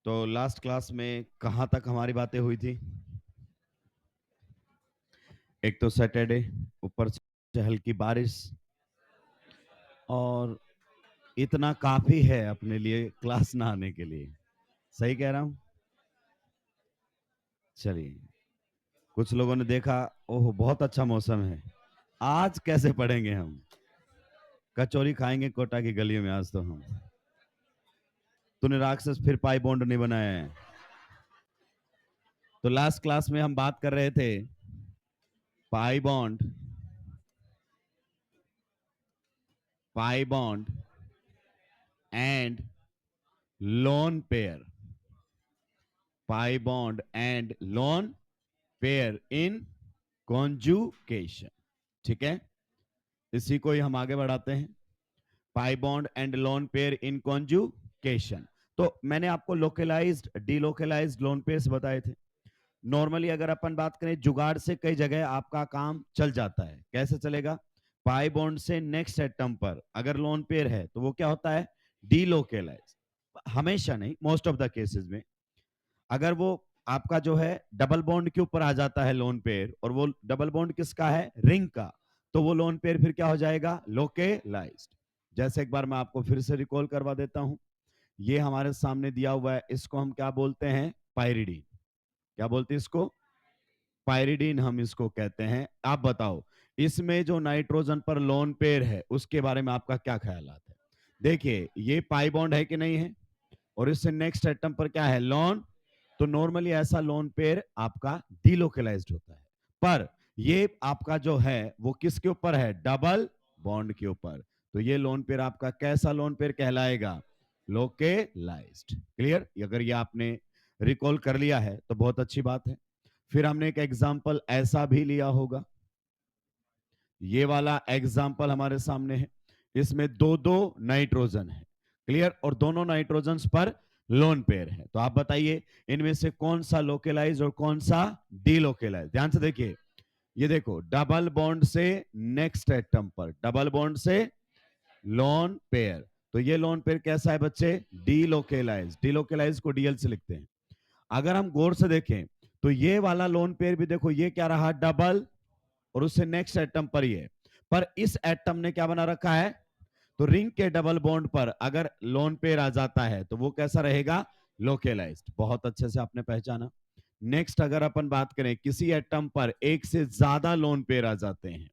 तो last class में कहाँ तक हमारी बातें हुई थी? एक तो सैटरडे, ऊपर से हल्की बारिश, और इतना काफी है अपने लिए क्लास ना आने के लिए। सही कह रहा हूं? चलिए, कुछ लोगों ने देखा, ओह बहुत अच्छा मौसम है, आज कैसे पढ़ेंगे हम, कचौरी खाएंगे कोटा की गलियों में आज तो हम। तूने राक्षस फिर पाई बॉन्ड नहीं बनाया है। तो लास्ट क्लास में हम बात कर रहे थे pi bond, pi bond and lone pair, pi bond and lone pair in conjugation. ठीक है, इसी को ही हम आगे बढ़ाते हैं, pi bond and lone pair in conjugation. तो मैंने आपको लोकलाइज्ड डीलोकलाइज्ड लोन पेयर्स बताए थे। नॉर्मली अगर अपन बात करें, जुगाड़ से कई जगह आपका काम चल जाता है। कैसे चलेगा? पाई बॉन्ड से नेक्स्ट एटम पर अगर लोन पेयर है तो वो क्या होता है? डीलोकलाइज। हमेशा नहीं, मोस्ट ऑफ द केसेस में अगर वो आपका जो है डबल बॉन्ड के ऊपर आ जाता है लोन पेयर, और वो डबल बॉन्ड किसका है? रिंग का, तो वो लोन पेयर फिर क्या हो जाएगा? लोकेलाइज्ड। जैसे एक बार मैं आपको फिर से रिकॉल करवा देता हूं, ये हमारे सामने दिया हुआ है, इसको हम क्या बोलते हैं? पायरिडीन। क्या बोलते हैं इसको? पायरिडीन हम इसको कहते हैं। आप बताओ, इसमें जो नाइट्रोजन पर लोन पेयर है उसके बारे में आपका क्या ख्याल है? देखिए, ये पाई बॉन्ड है कि नहीं है, और इससे नेक्स्ट एटम पर क्या है? लोन। तो नॉर्मली ऐसा लोन पेयर आपका डीलोकलाइज्ड होता है, पर ये आपका जो है वो किसके ऊपर है? डबल बॉन्ड के ऊपर। तो ये लोन पेयर आपका कैसा लोन पेयर कहलाएगा? लोकेलाइज्ड। क्लियर? अगर ये आपने रिकॉल कर लिया है तो बहुत अच्छी बात है। फिर हमने एक एग्जांपल ऐसा भी लिया होगा, ये वाला एग्जांपल हमारे सामने है, इसमें दो दो नाइट्रोजन है। क्लियर? और दोनों नाइट्रोजन पर लोन पेयर है। तो आप बताइए इनमें से कौन सा लोकेलाइज और कौन सा डीलोकेलाइज? ध्यान से देखिए, ये देखो डबल बॉन्ड से नेक्स्ट एटम पर, डबल बॉन्ड से लोन पेयर, तो ये लोन पेयर कैसा है बच्चे? डीलोकेलाइज। डीलोकेलाइज को डीएल से लिखते हैं। अगर हम गौर से देखें तो ये वाला लोन पेयर भी देखो, ये क्या रहा? डबल, और उससे नेक्स्ट एटम पर ही है, पर इस एटम ने क्या बना रखा है? तो रिंग के डबल बॉन्ड पर अगर लोन पेयर आ जाता है तो वो कैसा रहेगा? लोकेलाइज्ड। बहुत अच्छे से आपने पहचाना। नेक्स्ट अगर अपन बात करें, किसी एटम पर एक से ज्यादा लोन पेयर आ जाते हैं,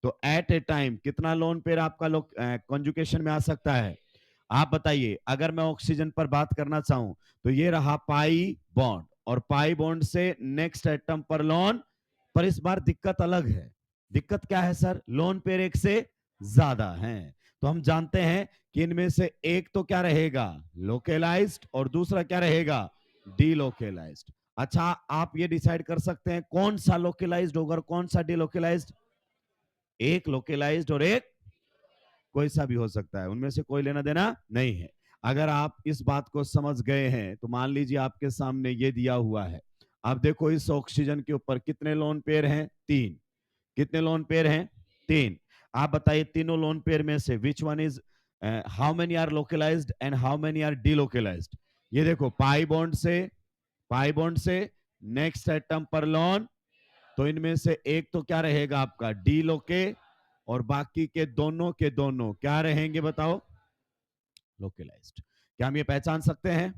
तो एट ए टाइम कितना लोन पेयर आपका कॉन्जुकेशन में आ सकता है? आप बताइए। अगर मैं ऑक्सीजन पर बात करना चाहूं तो ये रहा पाई बॉन्ड, और पाई बॉन्ड से नेक्स्ट एटम पर लोन, पर इस बार दिक्कत अलग है। दिक्कत क्या है सर? लोन पेयर एक से ज्यादा हैं। तो हम जानते हैं कि इनमें से एक तो क्या रहेगा? लोकेलाइज्ड, और दूसरा क्या रहेगा? डीलोकेलाइज्ड। अच्छा, आप ये डिसाइड कर सकते हैं कौन सा लोकेलाइज्ड होगा और कौन सा डीलोकेलाइज्ड? एक लोकेलाइज्ड और एक कोई सा भी हो सकता है, उनमें से कोई लेना देना नहीं है। अगर आप इस बात को समझ गए हैं तो मान लीजिए आपके सामने ये दिया हुआ है। अब देखो, इस ऑक्सीजन के ऊपर कितने लोन पेयर हैं? तीन। कितने लोन पेयर हैं? तीन। आप बताइए तीनों लोन पेयर में से which one is, how many are localised and how many are delocalised? ये देखो, पाई बॉन्ड से, पाई बॉन्ड से नेक्स्ट एटम पर लोन, तो इनमें से एक तो क्या रहेगा आपका? डीलोके, और बाकी के दोनों क्या रहेंगे बताओ? लोकलाइज्ड। क्या हम ये पहचान सकते हैं?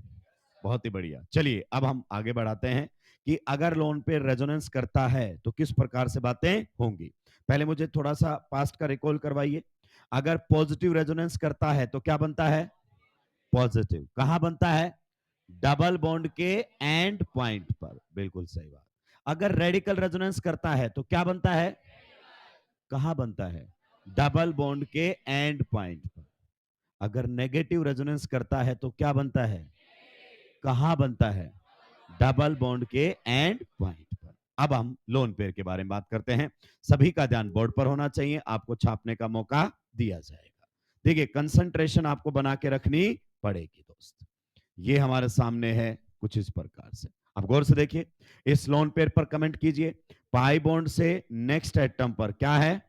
बहुत ही बढ़िया। चलिए अब हम आगे बढ़ाते हैं कि अगर लोन पे रेजोनेंस करता है तो किस प्रकार से बातें होंगी। पहले मुझे थोड़ा सा पास्ट का रिकॉल करवाइए। अगर पॉजिटिव रेजोनेंस करता है तो क्या बनता है? पॉजिटिव। कहां बनता है? डबल बॉन्ड के एंड पॉइंट पर। बिल्कुल सही बात। अगर रेडिकल रेजोनेंस करता है तो क्या बनता है? कहां बनता है? डबल बॉन्ड के एंड पॉइंट पर। अगर नेगेटिव रेजोनेंस करता है तो क्या बनता है? कहां बनता है? डबल बॉन्ड के एंड पॉइंट पर। अब हम लोन पेयर के बारे में बात करते हैं। सभी का ध्यान बोर्ड पर होना चाहिए, आपको छापने का मौका दिया जाएगा। देखिए, कंसंट्रेशन आपको बना के रखनी पड़ेगी दोस्त। ये हमारे सामने है कुछ इस प्रकार से। अब गौर से देखिए, इस लोन पेयर पर कमेंट कीजिए। पाई बॉन्ड से नेक्स्ट एटम पर क्या है?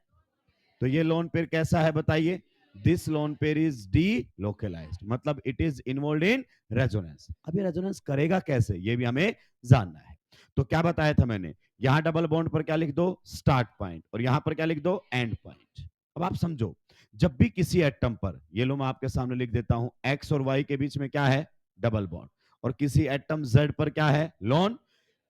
तो ये लोन पेयर कैसा है बताइए? This lone pair is delocalised, मतलब it is involve in resonance. अब ये रेजोनेंस करेगा कैसे, ये भी हमें जानना है। तो क्या बताया था मैंने, यहां डबल बॉन्ड पर क्या लिख दो, स्टार्ट पॉइंट, और यहां पर क्या लिख दो, एंड पॉइंट। अब आप समझो, जब भी किसी एटम पर, ये लो मैं आपके सामने लिख देता हूं, एक्स और वाई के बीच में क्या है, डबल बॉन्ड, और किसी एटम जेड पर क्या है, लोन,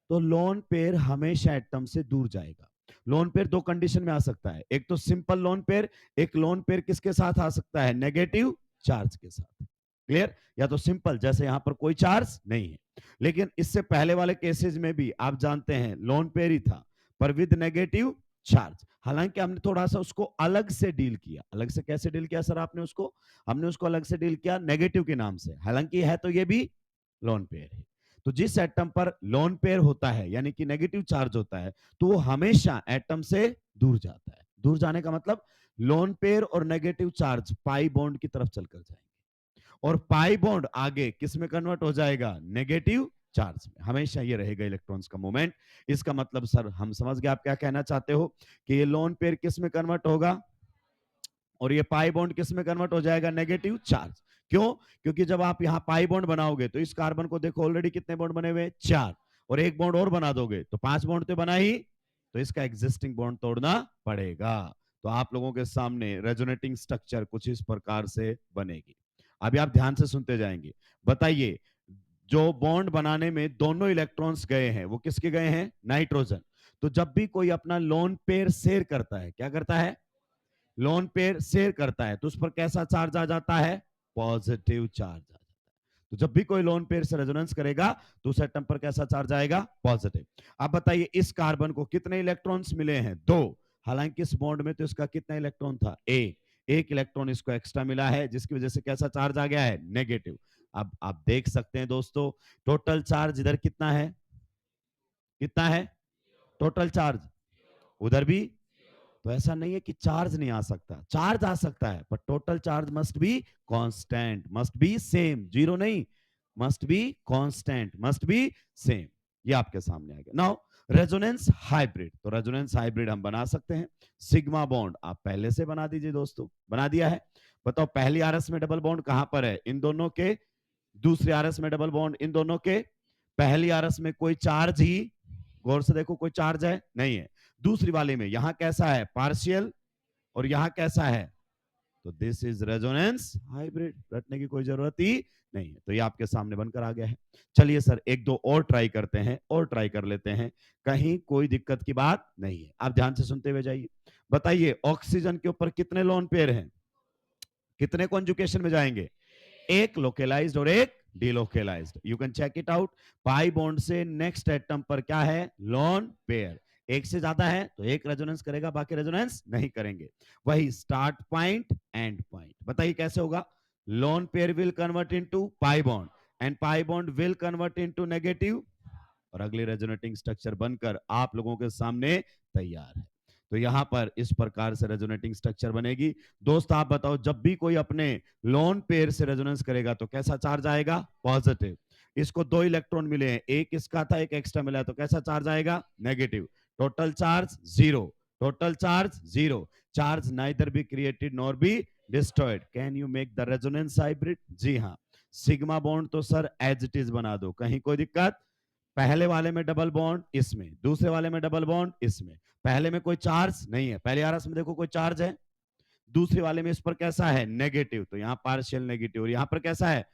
तो लोन पेयर हमेशा एटम से दूर जाएगा। लोन पेयर दो कंडीशन में आ सकता है, एक तो सिंपल लोन पेयर, एक लोन पेयर किसके साथ आ सकता है, नेगेटिव चार्ज के साथ। क्लियर, या तो सिंपल जैसे यहां पर कोई चार्ज नहीं है, लेकिन इससे पहले वाले केसेस में भी आप जानते हैं लोन पेयर ही था, पर विद नेगेटिव चार्ज। हालांकि हमने थोड़ा सा उसको अलग से डील किया, अलग से कैसे डील किया सर आपने उसको, हमने उसको अलग से डील किया नेगेटिव के नाम से, हालांकि है तो ये भी लोन पेयर है। तो जिस एटम पर लोन पेयर होता है यानी कि नेगेटिव चार्ज होता है, तो वो हमेशा एटम से दूर जाता है। दूर जाने का मतलब लोन पेयर और नेगेटिव चार्ज पाई बॉन्ड की तरफ चलकर जाएंगे, और पाई बॉन्ड आगे किस में कन्वर्ट हो जाएगा, नेगेटिव चार्ज में। हमेशा ये रहेगा इलेक्ट्रॉन्स का मूवमेंट। इसका मतलब सर हम समझ गए आप क्या कहना चाहते हो, कि ये लोन पेयर किस में कन्वर्ट होगा, और ये पाई बॉन्ड किस में कन्वर्ट हो जाएगा, नेगेटिव चार्ज। क्यों, क्योंकि जब आप यहाँ पाई बॉन्ड बनाओगे तो इस कार्बन को देखो ऑलरेडी कितने बॉन्ड बने हुए, चार, और एक बॉन्ड और बना दोगे तो पांच बॉन्ड तो बना ही, तो इसका एग्जिस्टिंग बॉन्ड तोड़ना पड़ेगा। तो आप लोगों के सामने रेजोनेटिंग स्ट्रक्चर कुछ इस प्रकार से बनेगी। अभी आप ध्यान से सुनते जाएंगे। बताइए, जो बॉन्ड बनाने में दोनों इलेक्ट्रॉन्स गए हैं वो किसके गए हैं, नाइट्रोजन। तो जब भी कोई अपना लोन पेयर शेयर करता है, क्या करता है, लोन पेयर शेयर करता है, तो उस पर कैसा चार्ज आ जाता है, पॉजिटिव चार्ज आ जाता है। तो जब भी कोई लोन पेयर से रेजोनेंस करेगा तो उस एटम पर कैसा चार्ज आएगा, पॉजिटिव। अब बताइए इस कार्बन को कितने इलेक्ट्रॉन्स मिले हैं, दो, हालांकि इस बॉन्ड में तो इसका कितना इलेक्ट्रॉन था, एक इलेक्ट्रॉन इसको एक्स्ट्रा मिला है, जिसकी वजह से कैसा चार्ज आ गया है, नेगेटिव। अब आप देख सकते हैं दोस्तों, टोटल चार्ज इधर कितना है, कितना है टोटल चार्ज, उधर भी। तो ऐसा नहीं है कि चार्ज नहीं आ सकता, चार्ज आ सकता है, पर total charge must be constant, must be same, zero नहीं, must be constant, must be same. ये आपके सामने आ गया। नाउ रेजोनेंस हाइब्रिड, तो रेजोनेंस हाइब्रिड हम बना सकते हैं। सिग्मा बॉन्ड आप पहले से बना दीजिए दोस्तों, बना दिया है। बताओ पहली आरएस में डबल बॉन्ड कहां पर है, इन दोनों के, दूसरी आरएस में डबल बॉन्ड इन दोनों के, पहली आरएस में कोई चार्ज ही, गौर से देखो कोई चार्ज है नहीं है, दूसरी वाले में यहां कैसा है, पार्शियल, और यहां कैसा है, तो दिस इज रेजोनेंस हाइब्रिड, रटने की कोई जरूरत ही नहीं है। तो ये आपके सामने बनकर आ गया है। चलिए सर एक दो और ट्राई करते हैं, और ट्राई कर लेते हैं, कहीं कोई दिक्कत की बात नहीं है, आप ध्यान से सुनते हुए जाइए। बताइए ऑक्सीजन के ऊपर कितने लोन पेयर हैं, कितने कॉन्जुकेशन में जाएंगे, एक लोकेलाइज्ड और एक delocalised, you can check it out. Pi bond से नेक्स्ट एटम पर क्या है, लोन पेयर, एक से ज्यादा है तो एक रेजोनेंस करेगा, बाकी रेजोनेंस नहीं करेंगे। वही स्टार्ट पॉइंट एंड पॉइंट। बताइए कैसे होगा, lone pair will convert into pi bond, and pi bond will convert into negative, और अगली रेजोनेटिंग स्ट्रक्चर बनकर आप लोगों के सामने तैयार है। तो यहां पर इस प्रकार से रेजोनेटिंग स्ट्रक्चर बनेगी। दोस्त आप बताओ, जब भी कोई अपने लोन पेयर से रेजोनेंस करेगा तो कैसा चार्ज आएगा, पॉजिटिव। इसको दो इलेक्ट्रॉन मिले हैं, एक इसका था एक एक्स्ट्रा मिला है, तो कैसा चार्ज आएगा, negative. Total charge zero, total charge zero, charge neither be created nor be destroyed. Can you make the resonance hybrid, जी हाँ। सिग्मा बॉन्ड तो सर एज इट इज बना दो, कहीं कोई दिक्कत, पहले वाले में डबल बॉन्ड इसमें, दूसरे वाले में डबल बॉन्ड इसमें, पहले में कोई चार्ज नहीं है, पहले आरएस में देखो कोई चार्ज है, दूसरे वाले में इस पर कैसा है, नेगेटिव, तो यहाँ पार्शियल नेगेटिव, और यहाँ पर कैसा है,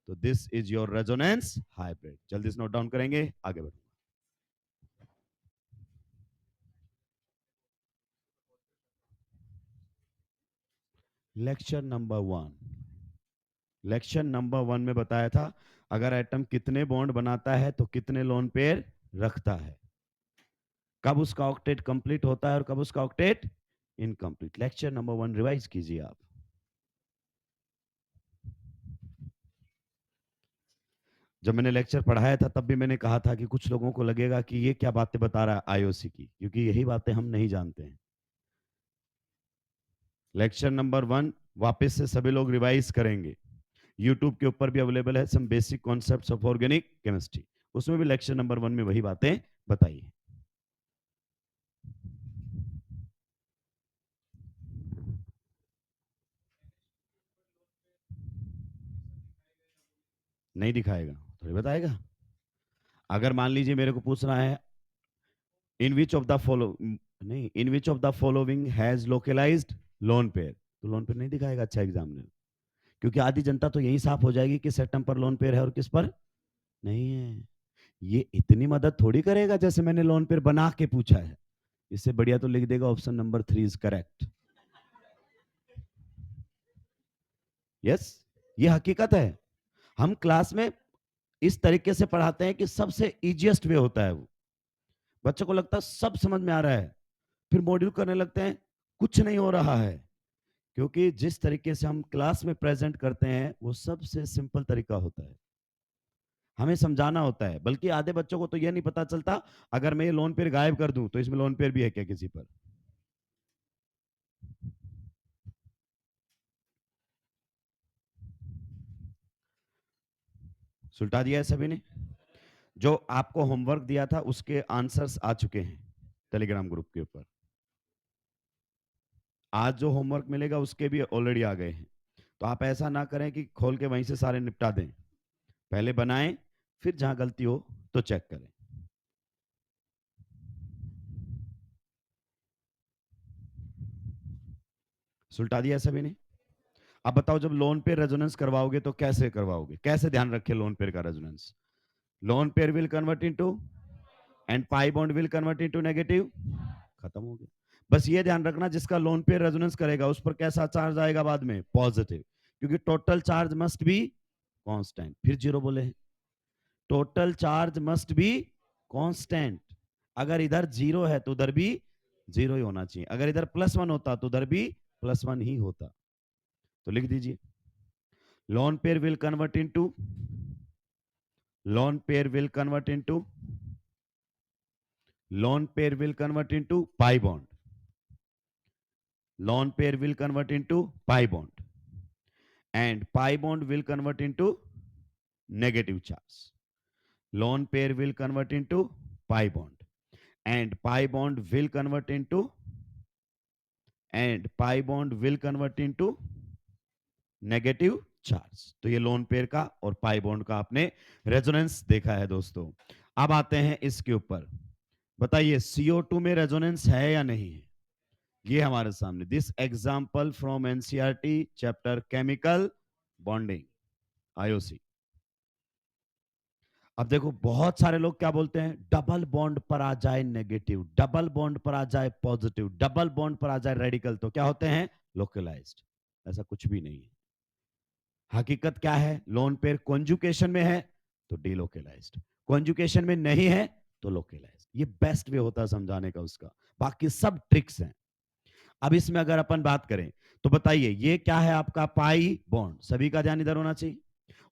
तो this is your resonance hybrid. जल्दी से नोट डाउन करेंगे, आगे बढ़ो। Lecture number one, lecture number one में बताया था अगर एटम कितने बॉन्ड बनाता है तो कितने लोन पेयर रखता है, कब उसका ऑक्टेट कंप्लीट होता है और कब उसका octet incomplete. Lecture number one revise कीजिए आप। जब मैंने लेक्चर पढ़ाया था तब भी मैंने कहा था कि कुछ लोगों को लगेगा कि ये क्या बातें बता रहा है आईओसी की, क्योंकि यही बातें हम नहीं जानते हैं। लेक्चर नंबर वन वापस से सभी लोग रिवाइज करेंगे, यूट्यूब के ऊपर भी अवेलेबल है, some basic concepts of organic chemistry, उसमें भी लेक्चर नंबर वन में वही बातें बताई है। नहीं दिखाएगा, थोड़ी बताएगा। अगर मान लीजिए मेरे को पूछना है in which of the follow नहीं, in which of the following has localised lone pair, तो लोन पेयर नहीं दिखाएगा अच्छा एग्जामिनर, क्योंकि आधी जनता तो यही साफ हो जाएगी कि सेटम पर लोन पेयर है और किस पर नहीं है। ये इतनी मदद थोड़ी करेगा जैसे मैंने लोन पेयर बना के पूछा है। इससे बढ़िया तो लिख देगा option number 3 is correct. Yes, ये हकीकत है। हम क्लास में इस तरीके से पढ़ाते हैं कि सबसे इजीएस्ट वे होता है वो, बच्चों को लगता है सब समझ में आ रहा है, फिर मॉड्यूल करने लगते हैं कुछ नहीं हो रहा है, क्योंकि जिस तरीके से हम क्लास में प्रेजेंट करते हैं वो सबसे सिंपल तरीका होता है। हमें समझाना होता है, बल्कि आधे बच्चों को तो यह नहीं पता चलता अगर मैं ये लोन पेयर गायब कर दूं तो इसमें लोन पेयर भी है क्या किसी पर। सुलटा दिया है सभी ने। जो आपको होमवर्क दिया था उसके आंसर्स आ चुके हैं टेलीग्राम ग्रुप के ऊपर। आज जो होमवर्क मिलेगा उसके भी ऑलरेडी आ गए हैं। तो आप ऐसा ना करें कि खोल के वहीं से सारे निपटा दें, पहले बनाएं, फिर जहां गलती हो तो चेक करें। सुलटा दिया सभी ने। अब बताओ जब लोन पे रेजोनेंस करवाओगे तो कैसे करवाओगे, कैसे ध्यान रखे लोन पेयर का resonance. Lone pair will convert into and pi bond will convert into negative. खत्म हो गया। बस ये ध्यान रखना जिसका लोन पेयर रेजोनेंस करेगा उस पर कैसा चार्ज आएगा बाद में, पॉजिटिव, क्योंकि total charge must be constant. फिर जीरो बोले हैं, total charge must be constant. अगर इधर जीरो है तो उधर भी जीरो ही होना चाहिए, अगर इधर +1 होता तो उधर भी +1 ही होता। तो लिख दीजिए lone pair will convert into, lone pair will convert into, lone pair will convert into pi bond, lone pair will convert into pi bond and pi bond will convert into negative charge. Lone pair will convert into pi bond and pi bond will convert into negative charge. तो ये lone pair का और pi bond का आपने resonance देखा है दोस्तों। अब आते हैं इसके ऊपर, बताइए CO2 में रेजोनेंस है या नहीं है। ये हमारे सामने this example from NCERT chapter chemical bonding, IOC। अब देखो बहुत सारे लोग क्या बोलते हैं, डबल बॉन्ड पर आ जाए नेगेटिव, डबल बॉन्ड पर आ जाए पॉजिटिव, डबल बॉन्ड पर आ जाए रेडिकल तो क्या होते हैं, लोकलाइज्ड। ऐसा कुछ भी नहीं है। हकीकत क्या है, लोन पेयर कॉन्जुकेशन में है तो डीलोकलाइज्ड, कॉन्जुकेशन में नहीं है तो लोकलाइज्ड। ये बेस्ट वे होता है समझाने का उसका, बाकी सब ट्रिक्स हैं। अब इसमें अगर अपन बात करें तो बताइए ये क्या है आपका पाई बॉन्ड, सभी का ध्यान इधर होना चाहिए।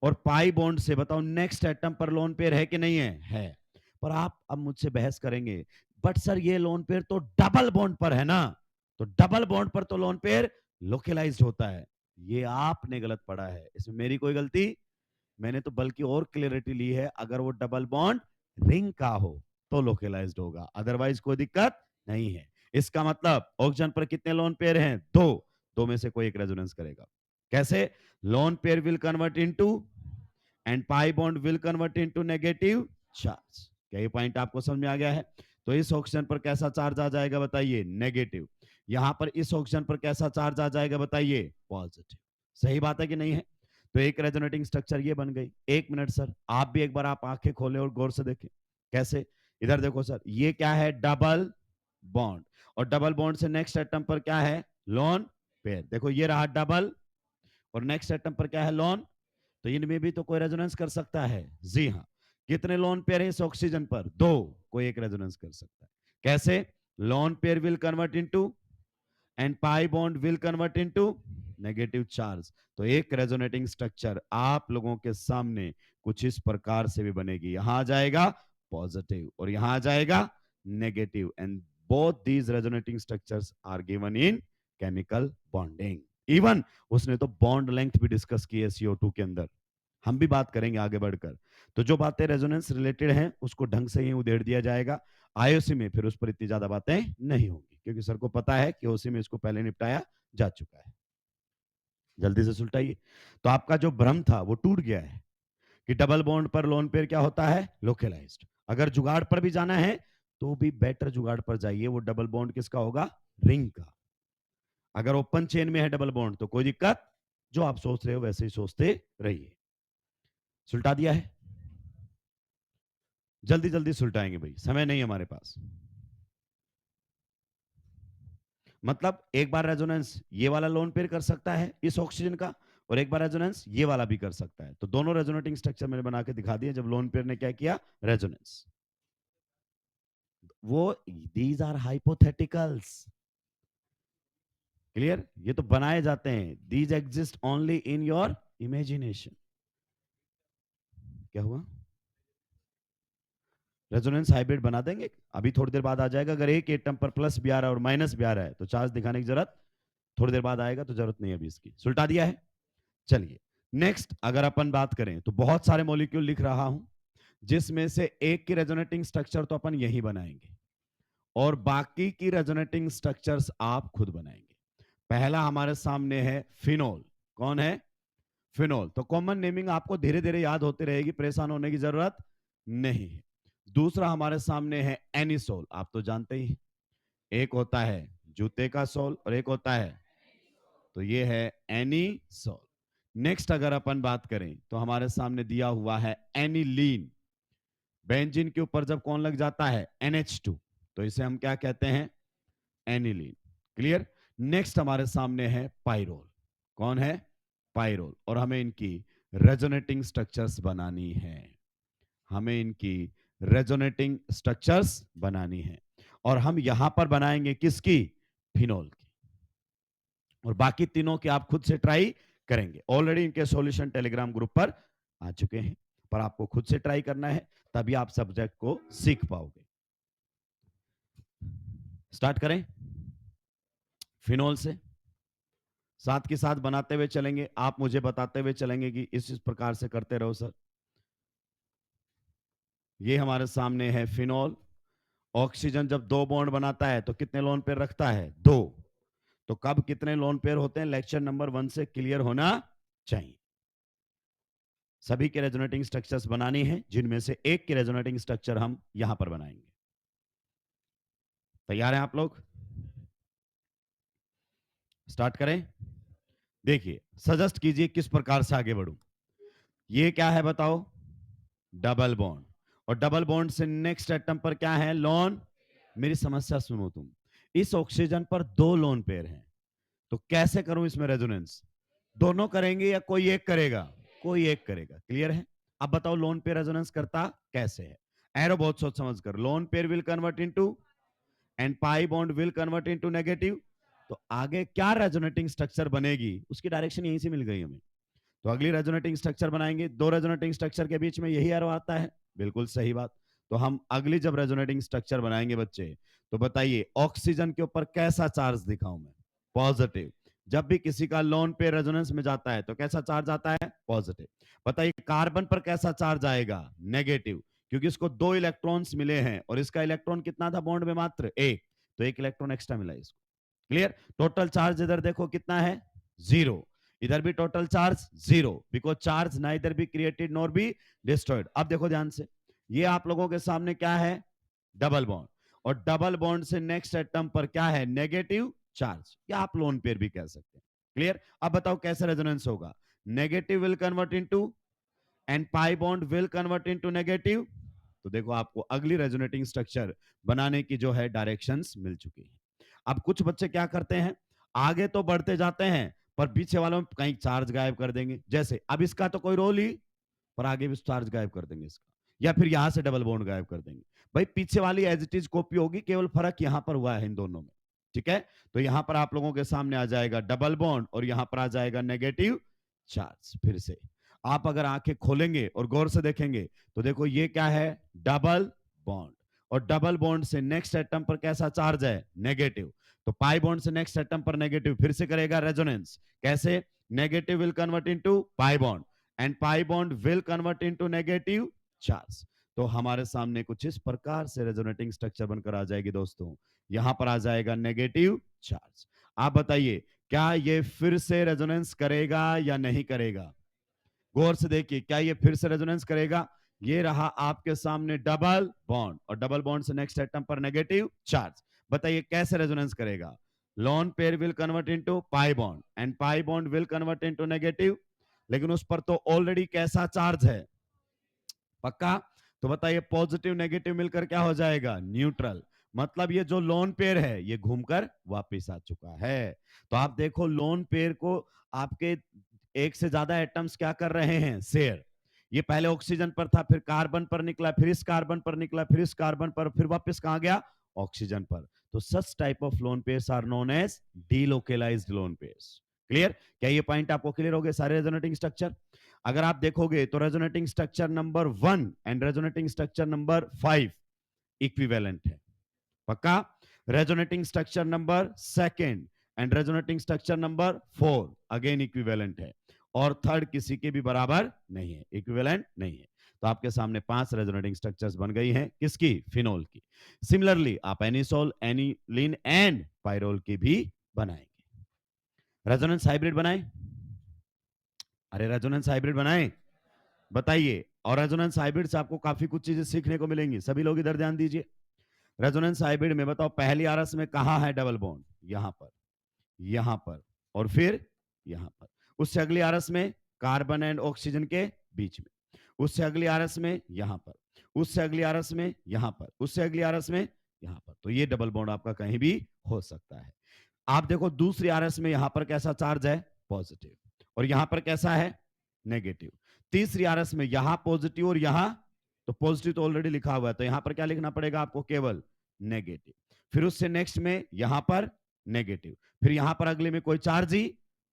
और पाई बॉन्ड से बताओ नेक्स्ट एटम पर लोन पेयर है कि नहीं है। पर आप अब मुझसे बहस करेंगे बट सर ये लोन पेयर तो डबल बॉन्ड पर है ना, तो डबल बॉन्ड पर तो लोन पेयर लोकलाइज्ड होता है। ये आपने गलत पढ़ा है, इसमें मेरी कोई गलती, मैंने तो बल्कि और क्लियरिटी ली है, अगर वो डबल बॉन्ड रिंग का हो तो लोकलाइज्ड होगा, अदरवाइज कोई दिक्कत नहीं है। इसका मतलब ऑक्सीजन पर कितने लोन पेयर हैं, दो, दो में से कोई एक रेजोनेंस करेगा। कैसे, lone pair will convert into and pi bond will convert into negative charge. क्या ये पॉइंट आपको समझ में आ गया है। तो इस ऑक्सीजन पर कैसा चार्ज आ जाएगा बताइए, नेगेटिव। यहां पर इस ऑक्सीजन पर कैसा चार्ज आ जाएगा बताइए, पॉजिटिव। सही बात है कि नहीं है। तो एक रेजोनेटिंग स्ट्रक्चर ये बन गई। एक मिनट सर, आप भी एक बार आप आंखें खोलें और गौर से देखें कैसे। इधर देखो सर, ये क्या है, डबल बॉन्ड, और डबल बॉन्ड से नेक्स्ट एटम पर क्या है, लोन पेयर। देखो ये रहा डबल, और नेक्स्ट एटम पर क्या है, लोन। तो इनमें भी तो कोई रेजोनेंस कर सकता है, जी हाँ। कितने लोन पेयर है इस ऑक्सीजन पर, दो, कोई एक रेजोनेंस कर सकता है। कैसे, lone pair will convert into and pi bond will convert into negative charge. तो एक रेजोनेटिंग स्ट्रक्चर आप लोगों के सामने कुछ इस प्रकार से भी बनेगी, यहां आ जाएगा पॉजिटिव और यहां आ जाएगा negative, and both these resonating structures are given in chemical bonding. Even उसने तो बॉन्ड लेंथ भी डिस्कस की है CO2 के अंदर, हम भी बात करेंगे आगे बढ़कर। तो जो बातें रेजोनेंस रिलेटेड हैं उसको ढंग से ही उधेड़ दिया जाएगा, IOC में फिर उस पर इतनी ज्यादा बातें नहीं होंगी, क्योंकि सर को पता है कि OC में इसको पहले निपटाया जा चुका है। जल्दी से सुलटाइए। तो आपका जो भ्रम था वो टूट गया है, कि डबल बॉन्ड पर लोन पेयर क्या होता है, लोकलाइज्ड। अगर जुगाड़ पर भी जाना है तो भी बेटर जुगाड़ पर जाइए, वो डबल बॉन्ड किसका होगा, रिंग का। अगर ओपन चेन में है डबल बॉन्ड तो कोई दिक्कत, जो आप सोच रहे हो वैसे ही सोचते रहिए। सुलटा दिया है, जल्दी जल्दी सुलटाएंगे भाई, समय नहीं हमारे पास। मतलब एक बार रेजोनेंस ये वाला लोन पेयर कर सकता है इस ऑक्सीजन का, और एक बार रेजोनेंस ये वाला भी कर सकता है। तो दोनों रेजोनेटिंग स्ट्रक्चर मैंने बना के दिखा दिए जब लोन पेयर ने क्या किया, रेजोनेंस। वो दीज आर हाइपोथेटिकल्स, क्लियर, ये तो बनाए जाते हैं, these exist only in your imagination. क्या हुआ, रेजोनेंस हाइब्रिड बना देंगे, अभी थोड़ी देर बाद आ जाएगा। अगर एक एटम पर प्लस भी आ रहा है और माइनस भी आ रहा है तो चार्ज दिखाने की जरूरत थोड़ी देर बाद आएगा, तो जरूरत नहीं है अभी इसकी। सुलटा दिया है। चलिए नेक्स्ट अगर अपन बात करें तो बहुत सारे मॉलिक्यूल लिख रहा हूं, जिसमें से एक की रेजोनेटिंग स्ट्रक्चर तो अपन यही बनाएंगे और बाकी की रेजोनेटिंग स्ट्रक्चर्स आप खुद बनाएंगे। पहला हमारे सामने है फिनोल। कौन है, फिनोल। तो कॉमन नेमिंग आपको धीरे धीरे याद होती रहेगी, परेशान होने की जरूरत नहीं है। दूसरा हमारे सामने है एनिसोल, आप तो जानते ही, एक होता है जूते का सोल और एक होता है, तो ये है एनीसोल। नेक्स्ट अगर अपन बात करें तो हमारे सामने दिया हुआ है एनिलीन। बेंजीन के ऊपर जब कौन लग जाता है, NH2, तो इसे हम क्या कहते हैं, एनिलीन। क्लियर। नेक्स्ट हमारे सामने है पाइरोल। कौन है, पाइरोल। और हमें इनकी रेजोनेटिंग स्ट्रक्चर्स बनानी है, हमें इनकी रेजोनेटिंग स्ट्रक्चर्स बनानी है, और हम यहां पर बनाएंगे किसकी, फिनोल की। और बाकी तीनों के आप खुद से ट्राई करेंगे, ऑलरेडी इनके सॉल्यूशन टेलीग्राम ग्रुप पर आ चुके हैं, पर आपको खुद से ट्राई करना है, तभी आप सब्जेक्ट को सीख पाओगे। स्टार्ट करें फिनोल से, साथ के साथ बनाते हुए चलेंगे, आप मुझे बताते हुए चलेंगे कि इस प्रकार से करते रहो सर। ये हमारे सामने है फिनोल। ऑक्सीजन जब दो बॉन्ड बनाता है तो कितने लोन पेयर रखता है, दो। तो कब कितने लोन पेयर होते हैं, लेक्चर नंबर 1 से क्लियर होना चाहिए। सभी के रेजोनेटिंग स्ट्रक्चर्स बनानी है, जिनमें से एक के रेजोनेटिंग स्ट्रक्चर हम यहां पर बनाएंगे। तैयार हैं आप लोग, स्टार्ट करें। देखिए सजेस्ट कीजिए किस प्रकार से आगे बढ़ूं। ये क्या है बताओ, डबल बॉन्ड, और डबल बॉन्ड से नेक्स्ट एटम पर क्या है, लोन। मेरी समस्या सुनो तुम, इस ऑक्सीजन पर दो लोन पेयर हैं, तो कैसे करूं इसमें रेजोनेंस, दोनों करेंगे या कोई एक करेगा, कोई एक करेगा। क्लियर है। अब बताओ लोन पेयर रेजोनेंस करता कैसे है। एरो बहुत सोच समझ कर, lone pair will convert into and pi bond will convert into negative. तो आगे क्या रेजोनेटिंग स्ट्रक्चर बनेगी, उसकी डायरेक्शन यहीं से मिल गई हमें। तो अगली रेजोनेटिंग स्ट्रक्चर बनाएंगे, दो रेजोनेटिंग स्ट्रक्चर के बीच में यही एरो आता है, बिल्कुल सही बात। तो हम अगली जब रेजोनेटिंग स्ट्रक्चर बनाएंगे बच्चे, तो बताइए ऑक्सीजन के ऊपर कैसा चार्ज दिखाऊं मैं, पॉजिटिव। जब भी किसी का लोन पे रेजोनेंस में जाता है तो कैसा चार्ज आता है, पॉजिटिव। बताइए कार्बन पर कैसा चार्ज आएगा, नेगेटिव, क्योंकि इसको दो इलेक्ट्रॉन्स मिले हैं और इसका इलेक्ट्रॉन कितना था बॉन्ड में, मात्र एक, तो एक इलेक्ट्रॉन एक्स्ट्रा मिला इसको। क्लियर। टोटल चार्ज इधर देखो कितना है, जीरो, इधर भी total charge zero, because charge ना इधर भी क्रिएटेड नॉर भी डिस्ट्रॉयड। अब देखो ध्यान से, ये आप लोगों के सामने क्या है, डबल बॉन्ड, और डबल बॉन्ड से नेक्स्ट एटम पर क्या है, नेगेटिव चार्ज, या आप लोन पेयर भी कह सकते हैं। क्लियर। अब बताओ कैसे रेजोनेंस होगा, negative will convert into and pi bond will convert into negative. तो देखो आपको अगली रेजोनेटिंग स्ट्रक्चर बनाने की जो है डायरेक्शंस मिल चुकी है। अब कुछ बच्चे क्या करते हैं, आगे तो बढ़ते जाते हैं पर पीछे वालों में कहीं चार्ज गायब कर देंगे, जैसे अब इसका तो कोई रोल ही, पर आगे भी चार्ज गायब कर देंगे इसका, या फिर यहां से डबल बॉन्ड गायब कर देंगे। भाई पीछे वाली एज इट इज कॉपी होगी, केवल फर्क यहां पर हुआ है इन दोनों में। ठीक है, तो यहां पर आप लोगों के सामने आ जाएगा डबल बॉन्ड और यहां पर आ जाएगा नेगेटिव चार्ज। फिर से आप अगर आंखें खोलेंगे और गौर से देखेंगे तो देखो ये क्या है, डबल बॉन्ड, और डबल बॉन्ड से नेक्स्ट एटम पर कैसा चार्ज है, नेगेटिव। तो पाई बॉन्ड से नेक्स्ट एटम पर नेगेटिव, फिर से करेगा रेजोनेंस, कैसे, negative will convert into pi bond and pi bond will convert into negative charge. तो हमारे सामने कुछ इस प्रकार से रेजोनेटिंग स्ट्रक्चर बनकर आ जाएगी दोस्तों, यहां पर आ जाएगा नेगेटिव चार्ज। आप बताइए क्या ये फिर से रेजोनेंस करेगा या नहीं करेगा, गौर से देखिए, क्या ये फिर से रेजोनेंस करेगा? ये रहा आपके सामने डबल बॉन्ड, और डबल बॉन्ड से नेक्स्ट एटम पर नेगेटिव चार्ज। बताइए कैसे रेजोनेंस करेगा? Lone pair will convert into pi bond and pi bond will convert into negative, लेकिन उस पर तो ऑलरेडी कैसा चार्ज है? पक्का? तो बताइए पॉजिटिव नेगेटिव मिलकर क्या हो जाएगा? न्यूट्रल। मतलब ये जो लोन पेयर है ये घूमकर वापस आ चुका है। तो आप देखो लोन पेयर को आपके एक से ज्यादा एटम्स क्या कर रहे हैं? शेयर। ये पहले ऑक्सीजन पर था, फिर कार्बन पर निकला, फिर इस कार्बन पर निकला, फिर इस कार्बन पर, फिर वापस कहां गया? ऑक्सीजन पर। तो such type of lone pairs are known as delocalised lone pairs. Clear? क्या ये पॉइंट आपको क्लियर हो गए सारे रेजोनेटिंग स्ट्रक्चर? अगर आप देखोगे तो resonating structure number 1 and resonating structure number 5 equivalent है। पक्का? Resonating structure number 2 and resonating structure number 4 again equivalent है, और थर्ड किसी के भी बराबर नहीं है, इक्विवेलेंट नहीं है। तो आपके सामने 5 रेजोनेटिंग स्ट्रक्चर्स बन गई हैं, किसकी? फिनोल की। सिमिलरली आप एनिसोल, एनिलीन एंड पाइरोल की भी बनाएंगे। रेजोनेंस हाइब्रिड बनाए? अरे रेजोनेंस हाइब्रिड बनाए, बताइए। और रेजोनेंस हाइब्रिड से आपको काफी कुछ चीजें सीखने को मिलेंगी। सभी लोग इधर ध्यान दीजिए। रेजोनेंस हाइब्रिड में बताओ पहली आरस में कहां है डबल बॉन्ड? यहां पर, यहां पर, और फिर यहां पर। उससे अगली आरस में कार्बन एंड ऑक्सीजन के बीच में। उससे अगली आरस में यहां पर। उससे अगली आरस में यहां पर। उससे अगली आरस में यहां पर। तो ये डबल बॉन्ड आपका कहीं भी हो सकता है। आप देखो दूसरी आरएस में यहां पर कैसा चार्ज है? पॉजिटिव। और यहां पर कैसा है? नेगेटिव। तीसरी आरएस में यहां पॉजिटिव और यहां, तो पॉजिटिव तो ऑलरेडी लिखा हुआ है, तो यहां पर क्या लिखना पड़ेगा आपको? केवल नेगेटिव। फिर उससे नेक्स्ट में यहां पर नेगेटिव, फिर यहां पर अगले में कोई चार्ज ही,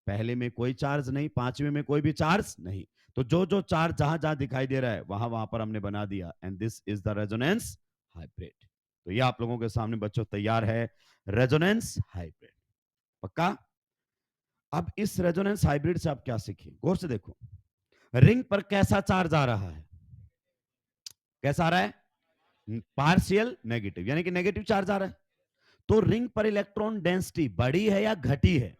पहले में कोई चार्ज नहीं, पांचवें में कोई भी चार्ज नहीं। तो जो जो चार्ज जहां जहां दिखाई दे रहा है वहां वहां पर हमने बना दिया, and this is the resonance hybrid. तो ये आप लोगों के सामने बच्चों तैयार है रेजोनेंस हाइब्रिड। पक्का? अब इस रेजोनेंस हाइब्रिड से आप क्या सीखे? गौर से देखो, रिंग पर कैसा चार्ज आ रहा है? कैसा आ रहा है? पार्शियल नेगेटिव, यानी कि नेगेटिव चार्ज आ रहा है। तो रिंग पर इलेक्ट्रॉन डेंसिटी बढ़ी है या घटी है?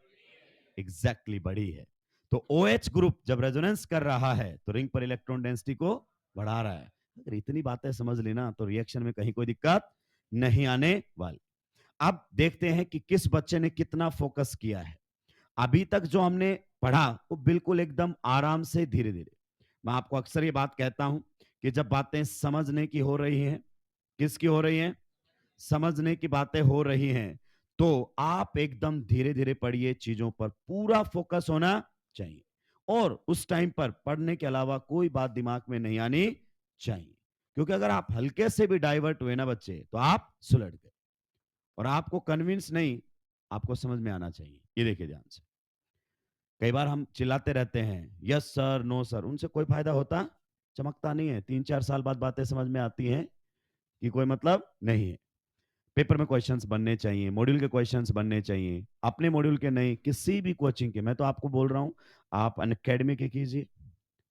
एग्जैक्टली बढ़ी है। तो OH ग्रुप जब रेजोनेंस कर रहा है तो रिंग पर इलेक्ट्रॉन डेंसिटी को बढ़ा रहा है। अगर इतनी बातें समझ लेना तो रिएक्शन में कहीं कोई दिक्कत नहीं आने वाली। अब देखते हैं कि किस बच्चे ने कितना फोकस किया है। अभी तक जो हमने पढ़ा वो बिल्कुल एकदम आराम से धीरे धीरे। मैं आपको अक्सर ये बात कहता हूं कि जब बातें समझने की हो रही हैं, किसकी हो रही हैं? समझने की बातें हो रही हैं, तो आप एकदम धीरे धीरे पढ़िए, चीजों पर पूरा फोकस होना चाहिए, और उस टाइम पर पढ़ने के अलावा कोई बात दिमाग में नहीं आनी चाहिए। क्योंकि अगर आप हल्के से भी डाइवर्ट हुए ना बच्चे, तो आप सुलट गए, और आपको कन्विंस नहीं, आपको समझ में आना चाहिए। ये देखिए ध्यान से, कई बार हम चिल्लाते रहते हैं यस सर, नो सर, उनसे कोई फायदा होता चमकता नहीं है। 3-4 साल बाद बातें समझ में आती हैं कि कोई मतलब नहीं है। पेपर में क्वेश्चंस बनने चाहिए, मॉड्यूल के क्वेश्चंस बनने चाहिए, अपने मॉड्यूल के नहीं, किसी भी कोचिंग के। मैं तो आपको बोल रहा हूं आप अनअकैडमी के कीजिए।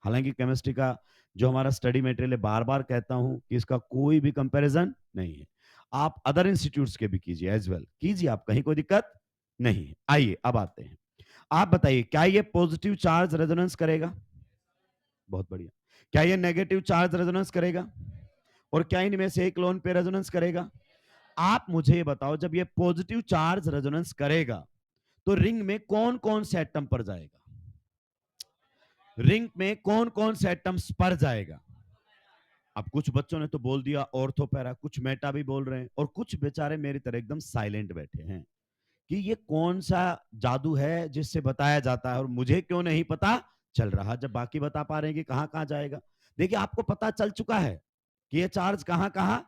हालांकि केमिस्ट्री का जो हमारा स्टडी मटेरियल है, बार बार कहता हूं कि इसका कोई भी कंपैरिजन नहीं है। आप अदर इंस्टीट्यूट्स के भी कीजिए, एज वेल कीजिए, आप कहीं कोई दिक्कत नहीं है। आइए अब आते हैं, आप बताइए क्या ये पॉजिटिव चार्ज रेजोनेंस करेगा? बहुत बढ़िया। क्या ये नेगेटिव चार्ज रेजोनेंस करेगा? और क्या इनमें से एक लोन पे रेजोनेंस करेगा? आप मुझे ये बताओ, जब ये पॉजिटिव चार्ज रेजोनेंस करेगा तो रिंग में कौन कौन से एटम पर जाएगा? रिंग में कौन कौन से एटम्स पर जाएगा? अब कुछ बच्चों ने तो बोल दिया ऑर्थो पैरा, कुछ मेटा भी बोल रहे हैं, और कुछ बेचारे मेरी तरह एकदम साइलेंट बैठे हैं कि ये कौन सा जादू है जिससे बताया जाता है और मुझे क्यों नहीं पता चल रहा, जब बाकी बता पा रहे हैं कि कहां कहां जाएगा। देखिए आपको पता चल चुका है कि ये चार्ज कहां कहां,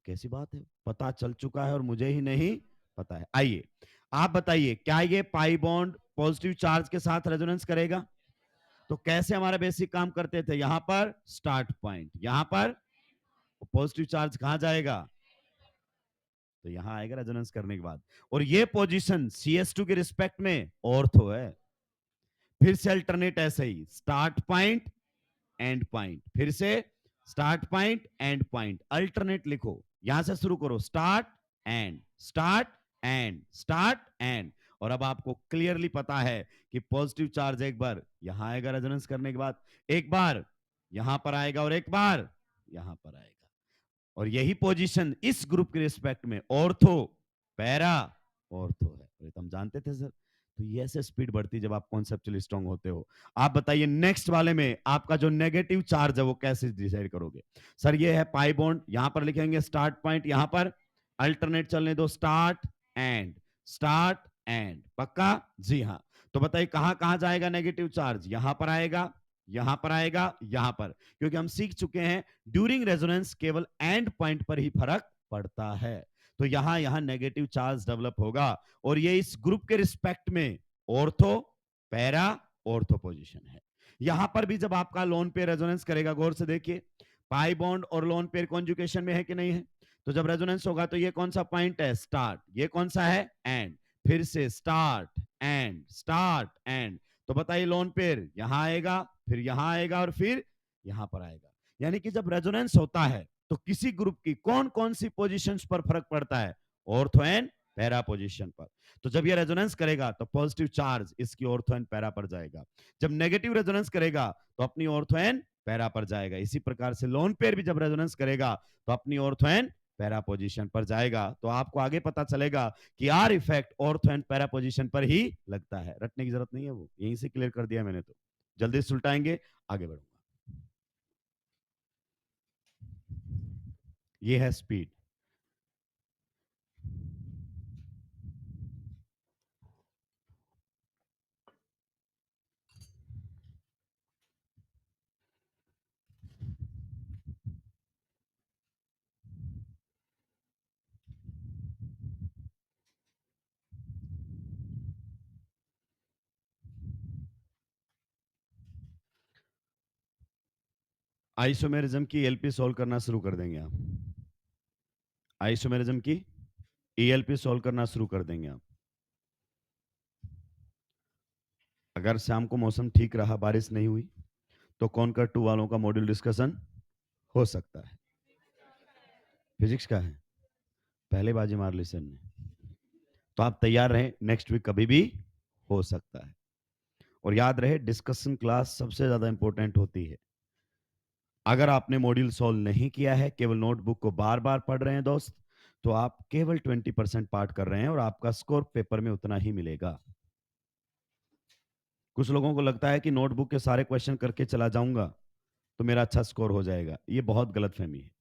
कैसी बात है, पता चल चुका है और मुझे ही नहीं पता है। आइए आप बताइए, क्या ये पाई बॉन्ड पॉजिटिव चार्ज के साथ रेजोनेंस करेगा? तो कैसे हमारा बेसिक काम करते थे, यहां पर स्टार्ट पॉइंट, यहां पर पॉजिटिव चार्ज कहां जाएगा? तो यहां आएगा रेजोनेंस करने के बाद। और ये पोजीशन CS2 के रिस्पेक्ट में ऑर्थो है। फिर से अल्टरनेट ऐसे ही, स्टार्ट पॉइंट एंड पॉइंट, फिर से start point and point, alternate लिखो, यहां से शुरू करो, start and, start and, start and, और अब आपको क्लियरली पता है कि पॉजिटिव चार्ज एक बार यहां आएगा रेजोनेंस करने के बाद, एक बार यहां पर आएगा और एक बार यहां पर आएगा। और यही पोजीशन इस ग्रुप के रिस्पेक्ट में ऑर्थो, पैरा, ऑर्थो है। तो हम जानते थे सर। तो ये ऐसे स्पीड बढ़ती जब आप कॉन्सेप्चुअली स्ट्रांग होते हो। आप बताइए नेक्स्ट वाले में आपका जो नेगेटिव चार्ज है वो कैसे डिसाइड करोगे? सर ये है पाई बॉन्ड, यहां पर लिखेंगे स्टार्ट पॉइंट, यहां पर अल्टरनेट चलने दो, स्टार्ट एंड, पक्का? जी हाँ। तो बताइए कहां कहां जाएगा नेगेटिव चार्ज? यहां पर आएगा, यहां पर आएगा, यहां पर, क्योंकि हम सीख चुके हैं ड्यूरिंग रेजोनेंस केवल एंड पॉइंट पर ही फर्क पड़ता है। तो यहां यहां नेगेटिव चार्ज डेवलप होगा और ये इस ग्रुप के रिस्पेक्ट में ऑर्थो, पैरा, ऑर्थो पोजीशन है। यहां पर भी जब आपका लोन पेयर रेजोनेंस करेगा, गौर से देखिए, पाई बॉन्ड और लोन पेयर कॉन्जुगेशन में है कि नहीं है? तो जब रेजोनेंस होगा तो ये कौन सा पॉइंट है? स्टार्ट। ये कौन सा है? एंड। फिर से स्टार्ट एंड। तो बताइए लोन पेयर यहां आएगा, फिर यहां आएगा और फिर यहां पर आएगा। यानी कि जब रेजोनेंस होता है तो किसी ग्रुप की कौन कौन सी पोजीशंस पर फर्क पड़ता है? ऑर्थो एंड पैरा पोजीशन पर। तो जब ये रेजोनेंस करेगा तो पॉजिटिव चार्ज इसकी ऑर्थो एंड पैरा पर जाएगा, जब नेगेटिव रेजोनेंस करेगा तो अपनी ऑर्थो एंड पैरा पर जाएगा। इसी प्रकार से लोन पेयर भी जब रेजोनेंस करेगा तो अपनी ऑर्थो एंड पैरा पोजीशन पर जाएगा। तो आपको आगे पता चलेगा कि are effect ortho and para position पर ही लगता है। रटने की जरूरत नहीं है, वो यहीं से क्लियर कर दिया मैंने। तो जल्दी से उल्टाएंगे, आगे बढ़ूंगा। ये है स्पीड। आइसोमेरिज्म की एलपी सॉल्व करना शुरू कर देंगे आप। आइसोमेरिज्म की ईएलपी सॉल्व करना शुरू कर देंगे आप। अगर शाम को मौसम ठीक रहा, बारिश नहीं हुई, तो कौन कर टू वालों का मॉड्यूल डिस्कशन हो सकता है। फिजिक्स का है, पहले बाजी मार ली सर ने। तो आप तैयार रहें, नेक्स्ट वीक कभी भी हो सकता है। और याद रहे डिस्कशन क्लास सबसे ज्यादा इंपॉर्टेंट होती है। अगर आपने मॉड्यूल सॉल्व नहीं किया है, केवल नोटबुक को बार बार पढ़ रहे हैं दोस्त, तो आप केवल 20% पार्ट कर रहे हैं और आपका स्कोर पेपर में उतना ही मिलेगा। कुछ लोगों को लगता है कि नोटबुक के सारे क्वेश्चन करके चला जाऊंगा तो मेरा अच्छा स्कोर हो जाएगा। ये बहुत गलत फहमी है,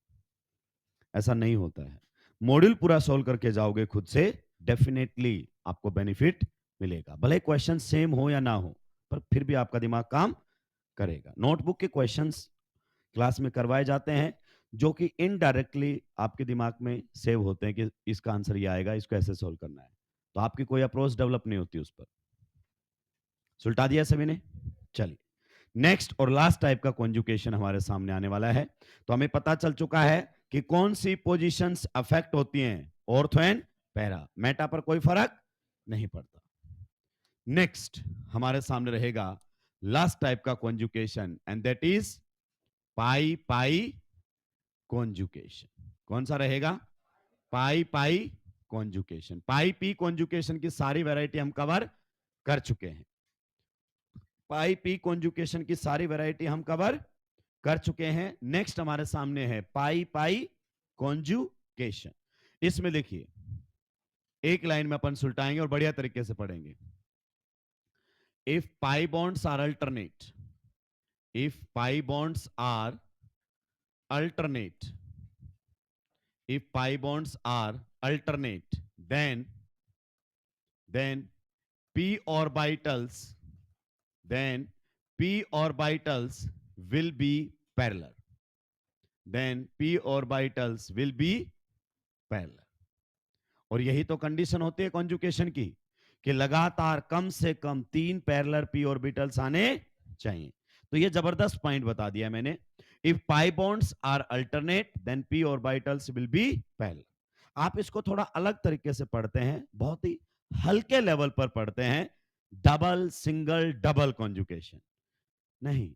ऐसा नहीं होता है। मॉड्यूल पूरा सॉल्व करके जाओगे खुद से, डेफिनेटली आपको बेनिफिट मिलेगा। भले क्वेश्चन सेम हो या ना हो, पर फिर भी आपका दिमाग काम करेगा। नोटबुक के क्वेश्चंस क्लास में करवाए जाते हैं जो कि इनडायरेक्टली आपके दिमाग में सेव होते हैं कि इसका आंसर ये आएगा, इसको ऐसे सॉल्व करना है। तो आपकी कोई अप्रोच डेवलप नहीं होती उस पर। सुलटा दिया सभी ने? चलिए, नेक्स्ट और लास्ट टाइप का कॉन्जुकेशन हमारे सामने आने वाला है। तो हमें पता चल चुका है कि कौन सी पोजीशंस अफेक्ट होती हैं, ऑर्थो एंड पैरा। मेटा पर कोई फर्क नहीं पड़ता। नेक्स्ट हमारे सामने रहेगा लास्ट टाइप का conjugation, and that is pi pi conjugation. कौन सा रहेगा? पाई पाई कॉन्जुकेशन। पाई पी कॉन्जुकेशन की सारी वैरायटी हम कवर कर चुके हैं। पाई पी कॉन्जुकेशन की सारी वैरायटी हम कवर कर चुके हैं। नेक्स्ट हमारे सामने है पाई पाई कॉन्जुकेशन। इसमें देखिए, एक लाइन में अपन सुलटाएंगे और बढ़िया तरीके से पढ़ेंगे। If pi bonds are alternate, if pi bonds are alternate, if pi bonds are alternate, then p orbitals, then p orbitals will be parallel, then p orbitals will be parallel। और यही तो condition होती है conjugation की, कि लगातार कम से कम 3 parallel P orbitals आने चाहिए। तो ये जबरदस्त पॉइंट बता दिया मैंने। If pi bonds are alternate then p orbitals will be parallel. आप इसको थोड़ा अलग तरीके से पढ़ते हैं, बहुत ही हल्के लेवल पर पढ़ते हैं, डबल सिंगल डबल कॉन्जुकेशन नहीं।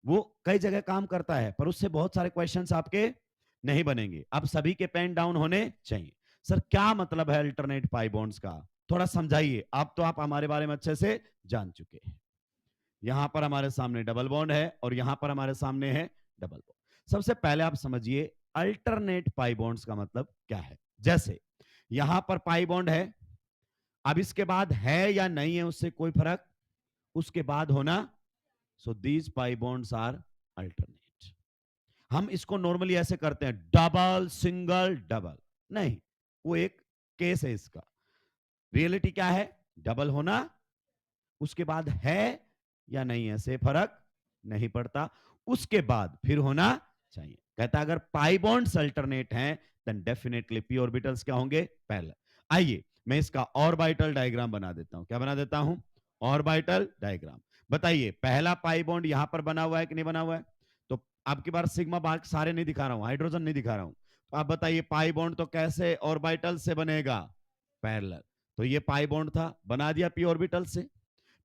वो कई जगह काम करता है पर उससे बहुत सारे क्वेश्चंस आपके नहीं बनेंगे। अब सभी के पेन डाउन होने चाहिए। सर क्या मतलब है अल्टरनेट पाई बॉन्ड्स का? थोड़ा समझाइए। अब तो आप हमारे बारे में अच्छे से जान चुके हैं। यहां पर हमारे सामने डबल बॉन्ड है और यहां पर हमारे सामने है डबल बॉन्ड। सबसे पहले आप समझिए अल्टरनेट पाई बॉन्ड्स का मतलब क्या है। जैसे यहां पर पाई बॉन्ड है, अब इसके बाद है या नहीं है उससे कोई फर्क, उसके बाद होना, so these pi bonds are alternate. हम इसको नॉर्मली ऐसे करते हैं डबल सिंगल डबल, नहीं, वो एक केस है इसका। रियलिटी क्या है, डबल होना, उसके बाद है या नहीं है से फर्क नहीं पड़ता, उसके बाद फिर होना चाहिए। कहता है अगर पाई बॉन्ड्स अल्टरनेट हैं देन डेफिनेटली पी ऑर्बिटल्स क्या होंगे, पैरेलल। आइए मैं इसका ऑर्बिटल डायग्राम बना देता हूं। क्या बना देता हूं, ऑर्बिटल डायग्राम। बताइए पहला पाई बॉन्ड यहां पर बना हुआ है कि नहीं बना हुआ है। तो आपकी बार सिग्मा बार सारे नहीं दिखा रहा हूं, हाइड्रोजन नहीं दिखा रहा हूं। तो आप बताइए पाई बॉन्ड तो कैसे ऑर्बिटल से बनेगा, पैरेलल। तो ये पाई बॉन्ड था, बना दिया पी ऑर्बिटल से।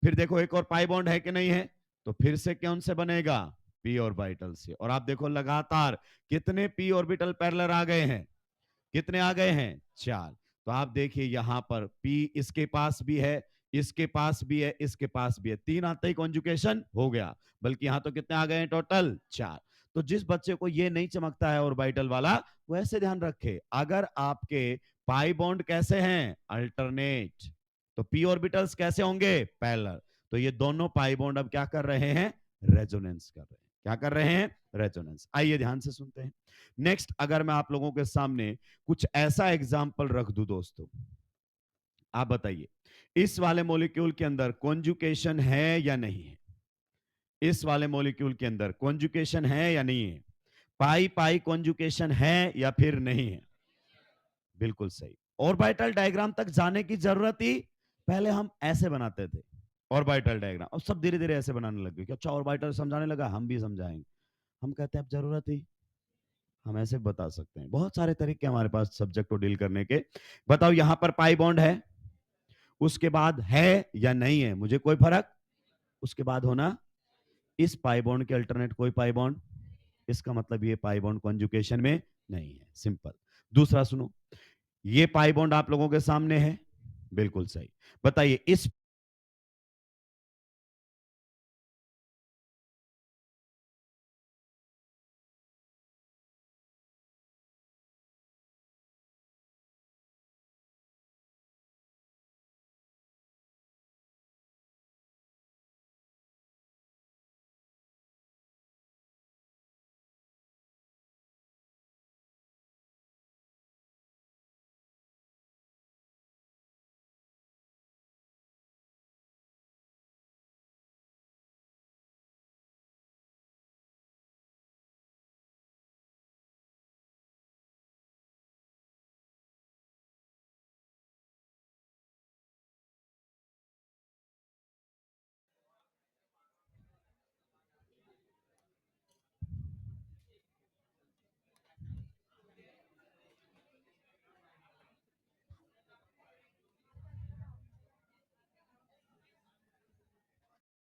फिर देखो एक और पाई बॉन्ड है कि नहीं है, तो फिर से कौन से बनेगा, पी ऑर्बिटल से। और आप देखो लगातार कितने पी ऑर्बिटल पैरेलल आ गए हैं, कितने आ गए हैं, 4। तो आप देखिए यहां पर पी इसके पास भी है, इसके पास भी है, इसके पास भी है, 3 आते ही कॉन्जुगेशन हो गया। बल्कि यहां तो कितने आ गए हैं टोटल, 4। तो जिस बच्चे को ये नहीं चमकता है ऑर्बिटल वाला, वो ऐसे ध्यान रखे अगर आपके पाई बॉन्ड कैसे हैं, अल्टरनेट, तो पी ऑर्बिटल्स कैसे होंगे, पैरेलल। तो ये दोनों पाई बॉन्ड अब क्या कर रहे हैं, रेजोनेंस कर रहे हैं। क्या कर रहे हैं, रेजोनेंस। आइए ध्यान से सुनते हैं। नेक्स्ट अगर मैं आप लोगों के सामने कुछ ऐसा एग्जाम्पल रख दूं दोस्तों, आप बताइए इस वाले मॉलिक्यूल के अंदर कॉन्जुकेशन है या नहीं है, इस वाले मॉलिक्यूल के अंदर कॉन्जुकेशन है या नहीं है, पाई पाई कॉन्जुकेशन है या फिर नहीं है, बिल्कुल सही। ऑर्बिटल डायग्राम तक जाने की जरूरत ही, पहले हम ऐसे बनाते थे ऑर्बिटल डायग्राम, अब सब धीरे धीरे ऐसे बनाने लग गए। अच्छा ऑर्बिटल समझाने लगा, हम भी समझाएंगे। हम कहते हैं अब जरूरत ही, हम ऐसे बता सकते हैं। बहुत सारे तरीके हमारे पास सब्जेक्ट को डील करने के। बताओ यहां पर पाई बॉन्ड है, उसके बाद है या नहीं है मुझे कोई फर्क, उसके बाद होना, इस पाई बॉन्ड के अल्टरनेट कोई पाई बॉन्ड, इसका मतलब ये पाई बॉन्ड कॉन्जुगेशन में नहीं है, सिंपल। दूसरा सुनो, ये पाई बॉन्ड आप लोगों के सामने है, बिल्कुल सही। बताइए इस,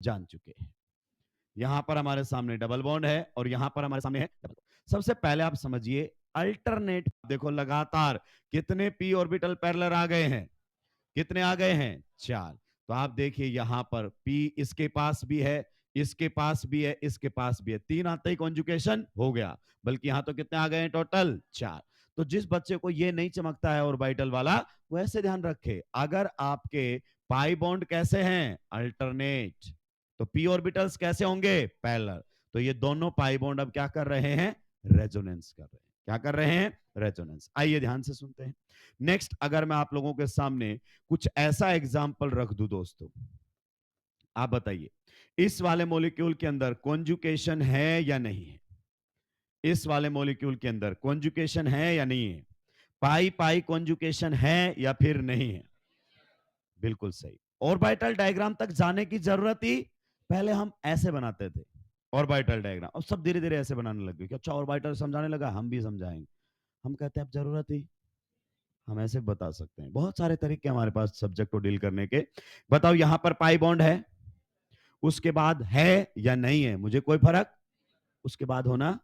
जान चुके हैं। यहां पर हमारे सामने डबल बॉन्ड है और यहां पर हमारे सामने है डबल बॉन्ड। सबसे पहले आप समझिए अल्टरनेट, देखो लगातार कितने पी ऑर्बिटल पैरेलल आ गए हैं, कितने आ गए हैं, 4। तो आप देखिए यहां पर P इसके पास भी है, इसके पास भी है, इसके पास भी है, 3 आते ही कॉन्जुगेशन हो गया। बल्कि यहां तो कितने आ गए हैं टोटल, 4। तो जिस बच्चे को ये नहीं चमकता है ऑर्बिटल वाला, वो ऐसे ध्यान रखे अगर आपके पाई बॉन्ड कैसे हैं, अल्टरनेट, तो पी ऑर्बिटल्स कैसे होंगे, पैरेलल। तो ये दोनों पाई बॉन्ड अब क्या कर रहे हैं, रेजोनेंस कर रहे हैं। क्या कर रहे हैं, रेजोनेंस। आइए ध्यान से सुनते हैं। नेक्स्ट अगर मैं आप लोगों के सामने कुछ ऐसा एग्जाम्पल रख दूं दोस्तों, आप बताइए इस वाले मॉलिक्यूल के अंदर कॉन्जुकेशन है या नहीं है, इस वाले मॉलिक्यूल के अंदर कॉन्जुकेशन है या नहीं है, पाई पाई कॉन्जुकेशन है या फिर नहीं है, बिल्कुल सही। ऑर्बिटल डायग्राम तक जाने की जरूरत ही, पहले हम ऐसे बनाते थे ऑर्बिटल डायग्राम, अब सब धीरे धीरे ऐसे बनाने लग गए। अच्छा ऑर्बिटल समझाने लगा, हम भी समझाएंगे। हम कहते हैं अब जरूरत ही, हम ऐसे बता सकते हैं। बहुत सारे तरीके हमारे पास सब्जेक्ट को डील करने के। बताओ यहां पर पाई बॉन्ड है, उसके बाद है या नहीं है मुझे कोई फर्क, उसके बाद होना,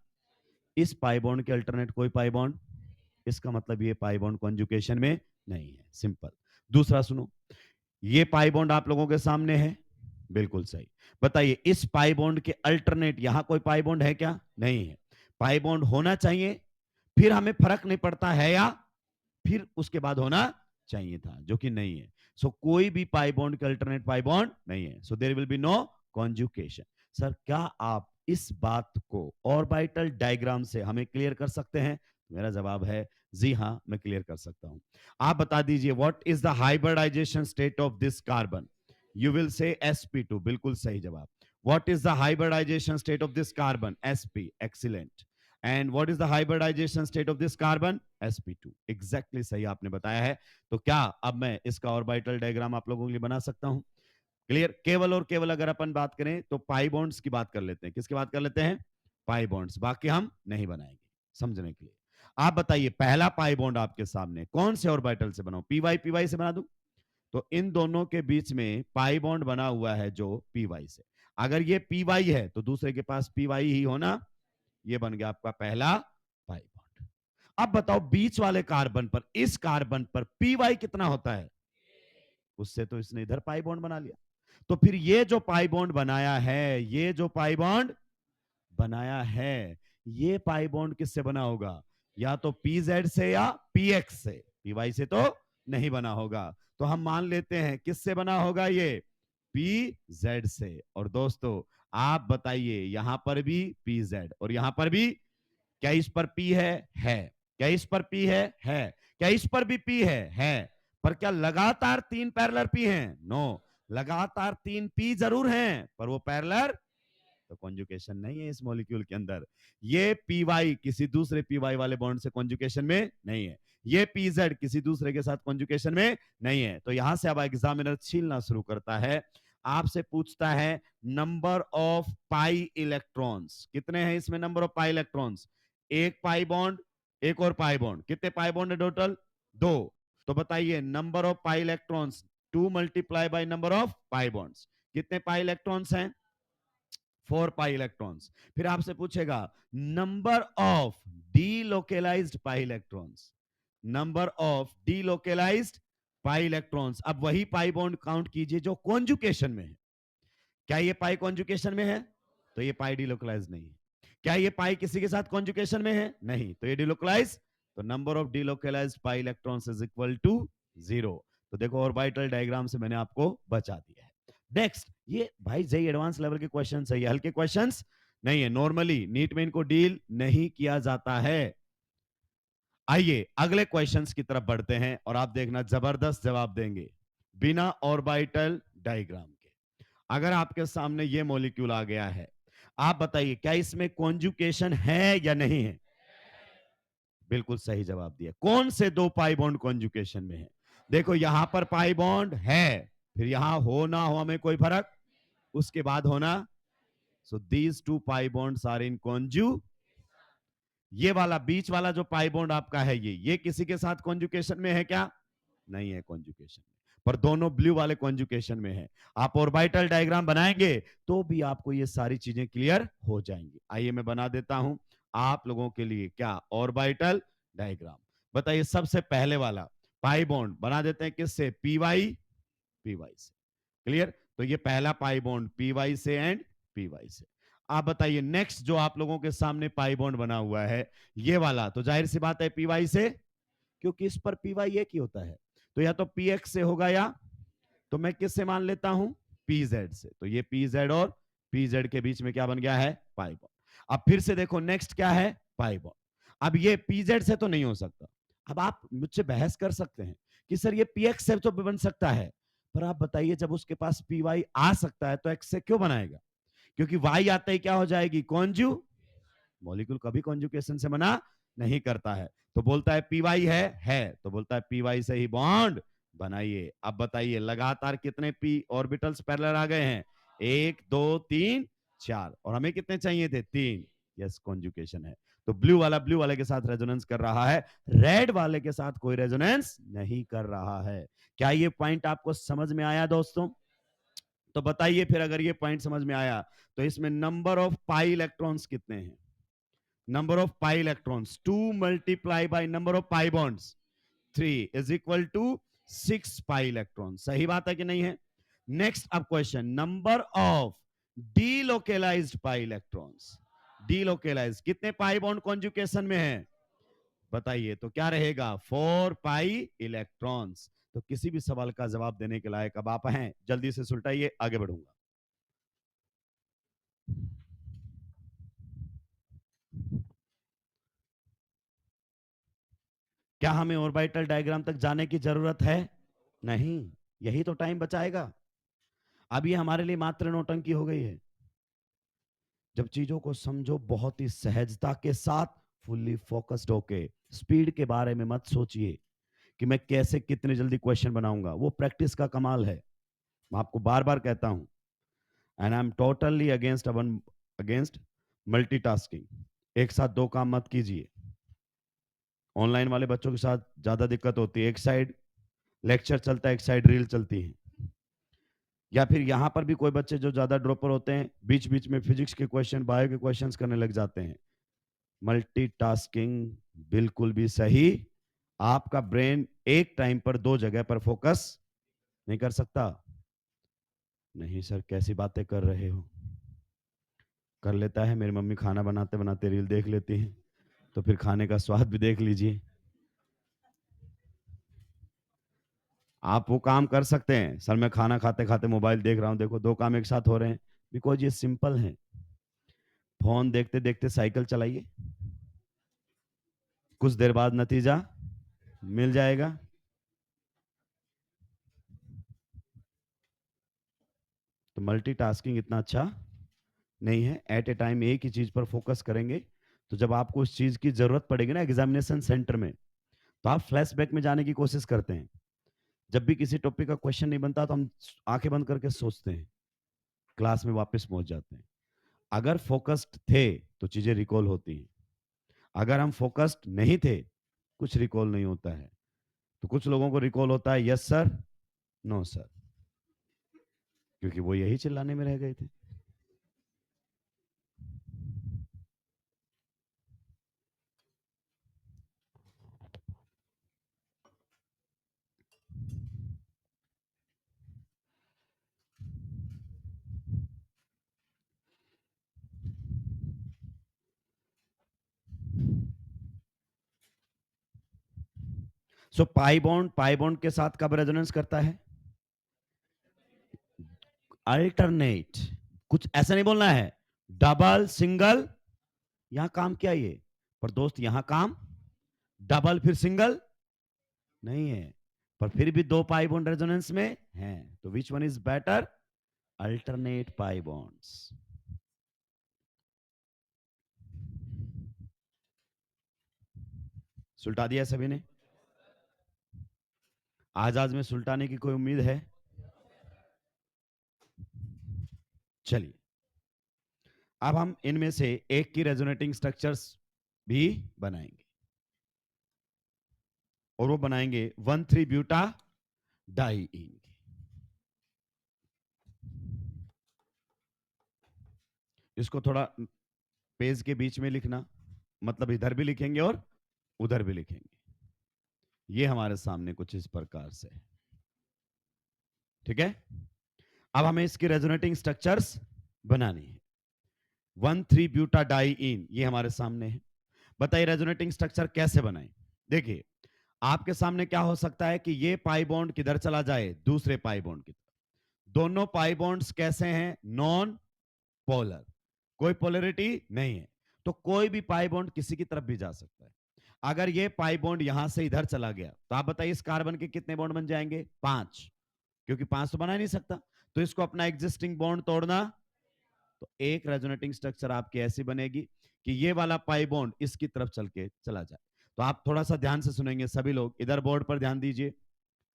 इस पाई बॉन्ड के अल्टरनेट कोई पाई बॉन्ड, इसका मतलब ये पाई बॉन्ड कॉन्जुगेशन में नहीं है, सिंपल। दूसरा सुनो, ये पाई बॉन्ड आप लोगों के सामने है, बिल्कुल सही। बताइए इस पाई बॉन्ड के अल्टरनेट यहां कोई पाई बॉन्ड है क्या? नहीं है। पाई बॉन्ड होना चाहिए, फिर हमें फर्क नहीं पड़ता है या फिर उसके बाद होना चाहिए था, जो कि नहीं है। सो कोई भी पाई बॉन्ड के अल्टरनेट पाई बॉन्ड नहीं है, so there will be no conjugation. Sir क्या आप इस बात को ऑर्बिटल डायग्राम से हमें क्लियर कर सकते हैं? मेरा जवाब है जी हां, मैं क्लियर कर सकता हूं। आप बता दीजिए what is the hybridisation state of this carbon? You will say sp2, बिल्कुल सही जवाब। What is the hybridisation state of this carbon? sp, excellent. And what is the hybridisation state of this carbon? sp2, exactly सही आपने बताया है। तो क्या अब मैं इसका ऑर्बिटल डायग्राम आप लोगों के लिए बना सकता हूं? क्लियर। केवल और केवल अगर अपन बात करें तो पाई बॉन्ड्स की बात कर लेते हैं। किसकी बात कर लेते हैं? पाई बॉन्ड्स, बाकी हम नहीं बनाएंगे समझने के लिए। आप बताइए पहला पाई बॉन्ड आपके सामने कौन से ऑर्बिटल से बनाऊं? पीवाई पीवाई से बना दूं? तो इन दोनों के बीच में पाई बॉन्ड बना हुआ है जो पीवाई से। अगर ये पीवाई है तो दूसरे के पास पीवाई ही होना, ये बन गया आपका पहला पाई बॉन्ड। अब बताओ बीच वाले कार्बन पर, इस कार्बन पर पीवाई कितना होता है? उससे तो इसने इधर पाई बॉन्ड बना लिया। तो फिर ये जो पाई बॉन्ड बनाया है, ये जो पाई बॉन्ड बनाया है, ये पाई बॉन्ड किससे बना होगा? या तो पीजेड से या पीएक्स से, पीवाई से तो नहीं बना होगा। तो हम मान लेते हैं किससे बना होगा? ये पीजेड से। और दोस्तों आप बताइए यहां पर भी पीजेड और यहां पर भी, क्या इस पर पी है? है। क्या इस पर पी है? है। क्या इस पर भी पी है? है। पर क्या लगातार तीन पैरेलल पी हैं? नो। लगातार तीन पी जरूर हैं पर वो पैरेलल, तो कॉन्जुकेशन नहीं है इस मॉलिक्यूल के अंदर। ये पीवाई किसी दूसरे पीवाई वाले बॉन्ड से कॉन्जुकेशन में नहीं है, ये पीजेड किसी दूसरे के साथ कॉन्जुकेशन में नहीं है। तो यहां से अब एग्जामिनर छीलना शुरू करता है, आपसे पूछता है नंबर ऑफ पाई इलेक्ट्रॉन्स कितने हैं इसमें? नंबर ऑफ पाई इलेक्ट्रॉन्स, एक पाई बॉन्ड, एक और पाई बॉन्ड, कितने पाई बॉन्ड है टोटल? दो। तो बताइए number of pi electrons 2 multiply by number of pi bonds, कितने पाई इलेक्ट्रॉन्स हैं? 4 पाई इलेक्ट्रॉन्स। फिर आपसे पूछेगा number of delocalised pi electrons, number of delocalised pi electrons. अब वही पाई बॉन्ड काउंट कीजिए जो कॉन्जुकेशन में है। क्या ये पाई कॉन्जुकेशन में है? तो ये पाई डीलोकलाइज नहीं है। क्या ये पाई किसी के साथ कॉन्जुकेशन में है? नहीं, तो ये डीलोकलाइज। तो number of delocalised pi electrons is equal to 0। तो देखो ऑर्बिटल डायग्राम से मैंने आपको बचा दिया है। नेक्स्ट, ये भाई जेई एडवांस लेवल के क्वेश्चन है, ये हल्के क्वेश्चन नहीं है। नॉर्मली नीट में इनको डील नहीं किया जाता है। आइए अगले क्वेश्चंस की तरफ बढ़ते हैं और आप देखना जबरदस्त जवाब देंगे बिना ऑर्बिटल डायग्राम के। अगर आपके सामने ये मॉलिक्यूल आ गया है, आप बताइए क्या इसमें कॉन्जुकेशन है या नहीं है? बिल्कुल सही जवाब दिया। कौन से दो पाई बॉन्ड कॉन्जुकेशन में है? देखो यहां पर पाई बॉन्ड है, फिर यहां हो ना हो हमें कोई फर्क, उसके बाद होना। So these two pi bonds are in conju. ये वाला बीच वाला जो पाई बॉन्ड आपका है, ये किसी के साथ कॉन्जुकेशन में है क्या? नहीं है कॉन्जुकेशन में, पर दोनों ब्लू वाले कॉन्जुकेशन में है। आप ऑर्बिटल डायग्राम बनाएंगे तो भी आपको ये सारी चीजें क्लियर हो जाएंगी। आइए मैं बना देता हूं आप लोगों के लिए क्या ऑर्बिटल डायग्राम। बताइए सबसे पहले वाला पाई बॉन्ड बना देते हैं किससे? पीवाई पीवाई से। क्लियर। तो ये पहला पाई बॉन्ड पीवाई से एंड पीवाई से। आप बताइए नेक्स्ट जो आप लोगों के सामने पाई बॉन्ड बना हुआ है ये वाला, तो जाहिर सी बात है पीवाई से, क्योंकि इस पर पीवाई एक ही होता है। तो या तो पीएक्स से होगा या तो मैं किससे मान लेता हूं? पीजेड से। तो ये पीजेड और पीजेड के बीच में क्या बन गया है? Pi bond. अब फिर से देखो नेक्स्ट क्या है? Pi bond. अब ये पीजेड से तो नहीं हो सकता। अब आप मुझसे बहस कर सकते हैं कि सर ये पीएक्स से तो बन सकता है, पर आप बताइए जब उसके पास पीवाई आ सकता है तो एक्स से क्यों बनाएगा? क्योंकि वाई आते ही क्या हो जाएगी? कॉन्जू। मॉलिक्यूल कभी कॉन्जुकेशन से मना नहीं करता है। तो बोलता है पीवाई है तो बोलता है पीवाई से ही बॉन्ड बनाइए। अब बताइए लगातार कितने पी ऑर्बिटल्स पैरेलल आ गए हैं? 1 2 3 4, और हमें कितने चाहिए थे? 3। यस कॉन्जुकेशन है। तो ब्लू वाला ब्लू वाले के साथ रेजोनेंस कर रहा है, रेड वाले के साथ कोई रेजोनेंस नहीं कर रहा है। क्या ये पॉइंट आपको समझ में आया दोस्तों? तो बताइए फिर अगर ये पॉइंट समझ में आया तो इसमें नंबर ऑफ पाई इलेक्ट्रॉन्स कितने हैं? number of pi electrons 2 multiply by number of pi bonds 3 is equal to 6 pi electron. सही बात है कि नहीं है? नेक्स्ट अब question, number of delocalised pi electrons. Delocalised कितने पाई बॉन्ड कॉन्जुकेशन में है बताइए, तो क्या रहेगा 4 पाई इलेक्ट्रॉन्स। तो किसी भी सवाल का जवाब देने के लायक अब आप हैं, जल्दी से सुलटाइए, आगे बढ़ूंगा। क्या हमें ऑर्बिटल डायग्राम तक जाने की जरूरत है? नहीं, यही तो टाइम बचाएगा। अब ये हमारे लिए मात्र नौटंकी हो गई है। जब चीजों को समझो बहुत ही सहजता के साथ, फुल्ली फोकस्ड होके, स्पीड के बारे में मत सोचिए कि मैं कैसे कितने जल्दी क्वेश्चन बनाऊंगा, वो प्रैक्टिस का कमाल है। मैं आपको बार बार कहता हूं, and I am totally against multitasking. एक साथ दो काम मत कीजिए। ऑनलाइन वाले बच्चों के साथ ज्यादा दिक्कत होती है, एक साइड लेक्चर चलता है, एक साइड रील चलती है। या फिर यहां पर भी कोई बच्चे जो ज्यादा ड्रॉपर होते हैं, बीच बीच में फिजिक्स के क्वेश्चन, बायो के क्वेश्चंस करने लग जाते हैं। मल्टीटास्किंग बिल्कुल भी सही, आपका ब्रेन एक टाइम पर दो जगह पर फोकस नहीं कर सकता। नहीं सर, कैसी बातें कर रहे हो? कर लेता है, मेरी मम्मी खाना बनाते बनाते रील देख लेती हैं, तो फिर खाने का स्वाद भी देख लीजिए। आप वो काम कर सकते हैं, सर मैं खाना खाते खाते मोबाइल देख रहा हूं, देखो दो काम एक साथ हो रहे हैं, बिकॉज ये सिंपल है। फोन देखते देखते साइकिल चलाइए, कुछ देर बाद नतीजा मिल जाएगा। तो मल्टीटास्किंग इतना अच्छा नहीं है। एट ए टाइम एक ही चीज पर फोकस करेंगे, तो जब आपको उस चीज की जरूरत पड़ेगी ना एग्जामिनेशन सेंटर में, तो आप फ्लैशबैक में जाने की कोशिश करते हैं। जब भी किसी टॉपिक का क्वेश्चन नहीं बनता तो हम आंखें बंद करके सोचते हैं, क्लास में वापस पहुंच जाते हैं। अगर फोकस्ड थे तो चीजें रिकॉल होती हैं, अगर हम फोकस्ड नहीं थे कुछ रिकॉल नहीं होता है। तो कुछ लोगों को रिकॉल होता है यस सर, नो सर, क्योंकि वो यही चिल्लाने में रह गए थे। सो पाई बॉन्ड के साथ कब रेजोनेंस करता है? अल्टरनेट। कुछ ऐसा नहीं बोलना है डबल सिंगल, यहां काम क्या ये, पर दोस्त यहां काम डबल फिर सिंगल नहीं है, पर फिर भी दो पाई बॉन्ड रेजोनेंस में हैं। तो which one is better? Alternate pi bonds. सुलटा दिया सभी ने? आज में सुलटाने की कोई उम्मीद है? चलिए, अब हम इनमें से एक की रेजोनेटिंग स्ट्रक्चर्स भी बनाएंगे, और वो बनाएंगे 1,3 ब्यूटा डाइईन। इसको थोड़ा पेज के बीच में लिखना, मतलब इधर भी लिखेंगे और उधर भी लिखेंगे। ये हमारे सामने कुछ इस प्रकार से है, ठीक है। अब हमें इसकी रेजोनेटिंग स्ट्रक्चर्स बनानी है। 1,3 ब्यूटा डाइईन ये हमारे सामने है। बताइए रेजोनेटिंग स्ट्रक्चर कैसे बनाए? देखिए, आपके सामने क्या हो सकता है कि ये पाई बॉन्ड किधर चला जाए, दूसरे पाई बॉन्ड की तरफ। दोनों पाई बॉन्ड्स कैसे हैं? नॉन पोलर, कोई पोलरिटी नहीं है, तो कोई भी पाई बॉन्ड किसी की तरफ भी जा सकता है। अगर ये पाई बॉन्ड यहां से इधर चला गया तो आप बताइए इस कार्बन के कितने बॉन्ड बन जाएंगे? 5, क्योंकि 5 तो बना नहीं सकता, तो इसको अपना एग्जिस्टिंग बॉन्ड तोड़ना। तो एक रेजोनेटिंग स्ट्रक्चर आपकी ऐसी बनेगी कि ये वाला पाई बॉन्ड इसकी तरफ चल के चला जाए। तो आप थोड़ा सा ध्यान से सुनेंगे सभी लोग, इधर बोर्ड पर ध्यान दीजिए,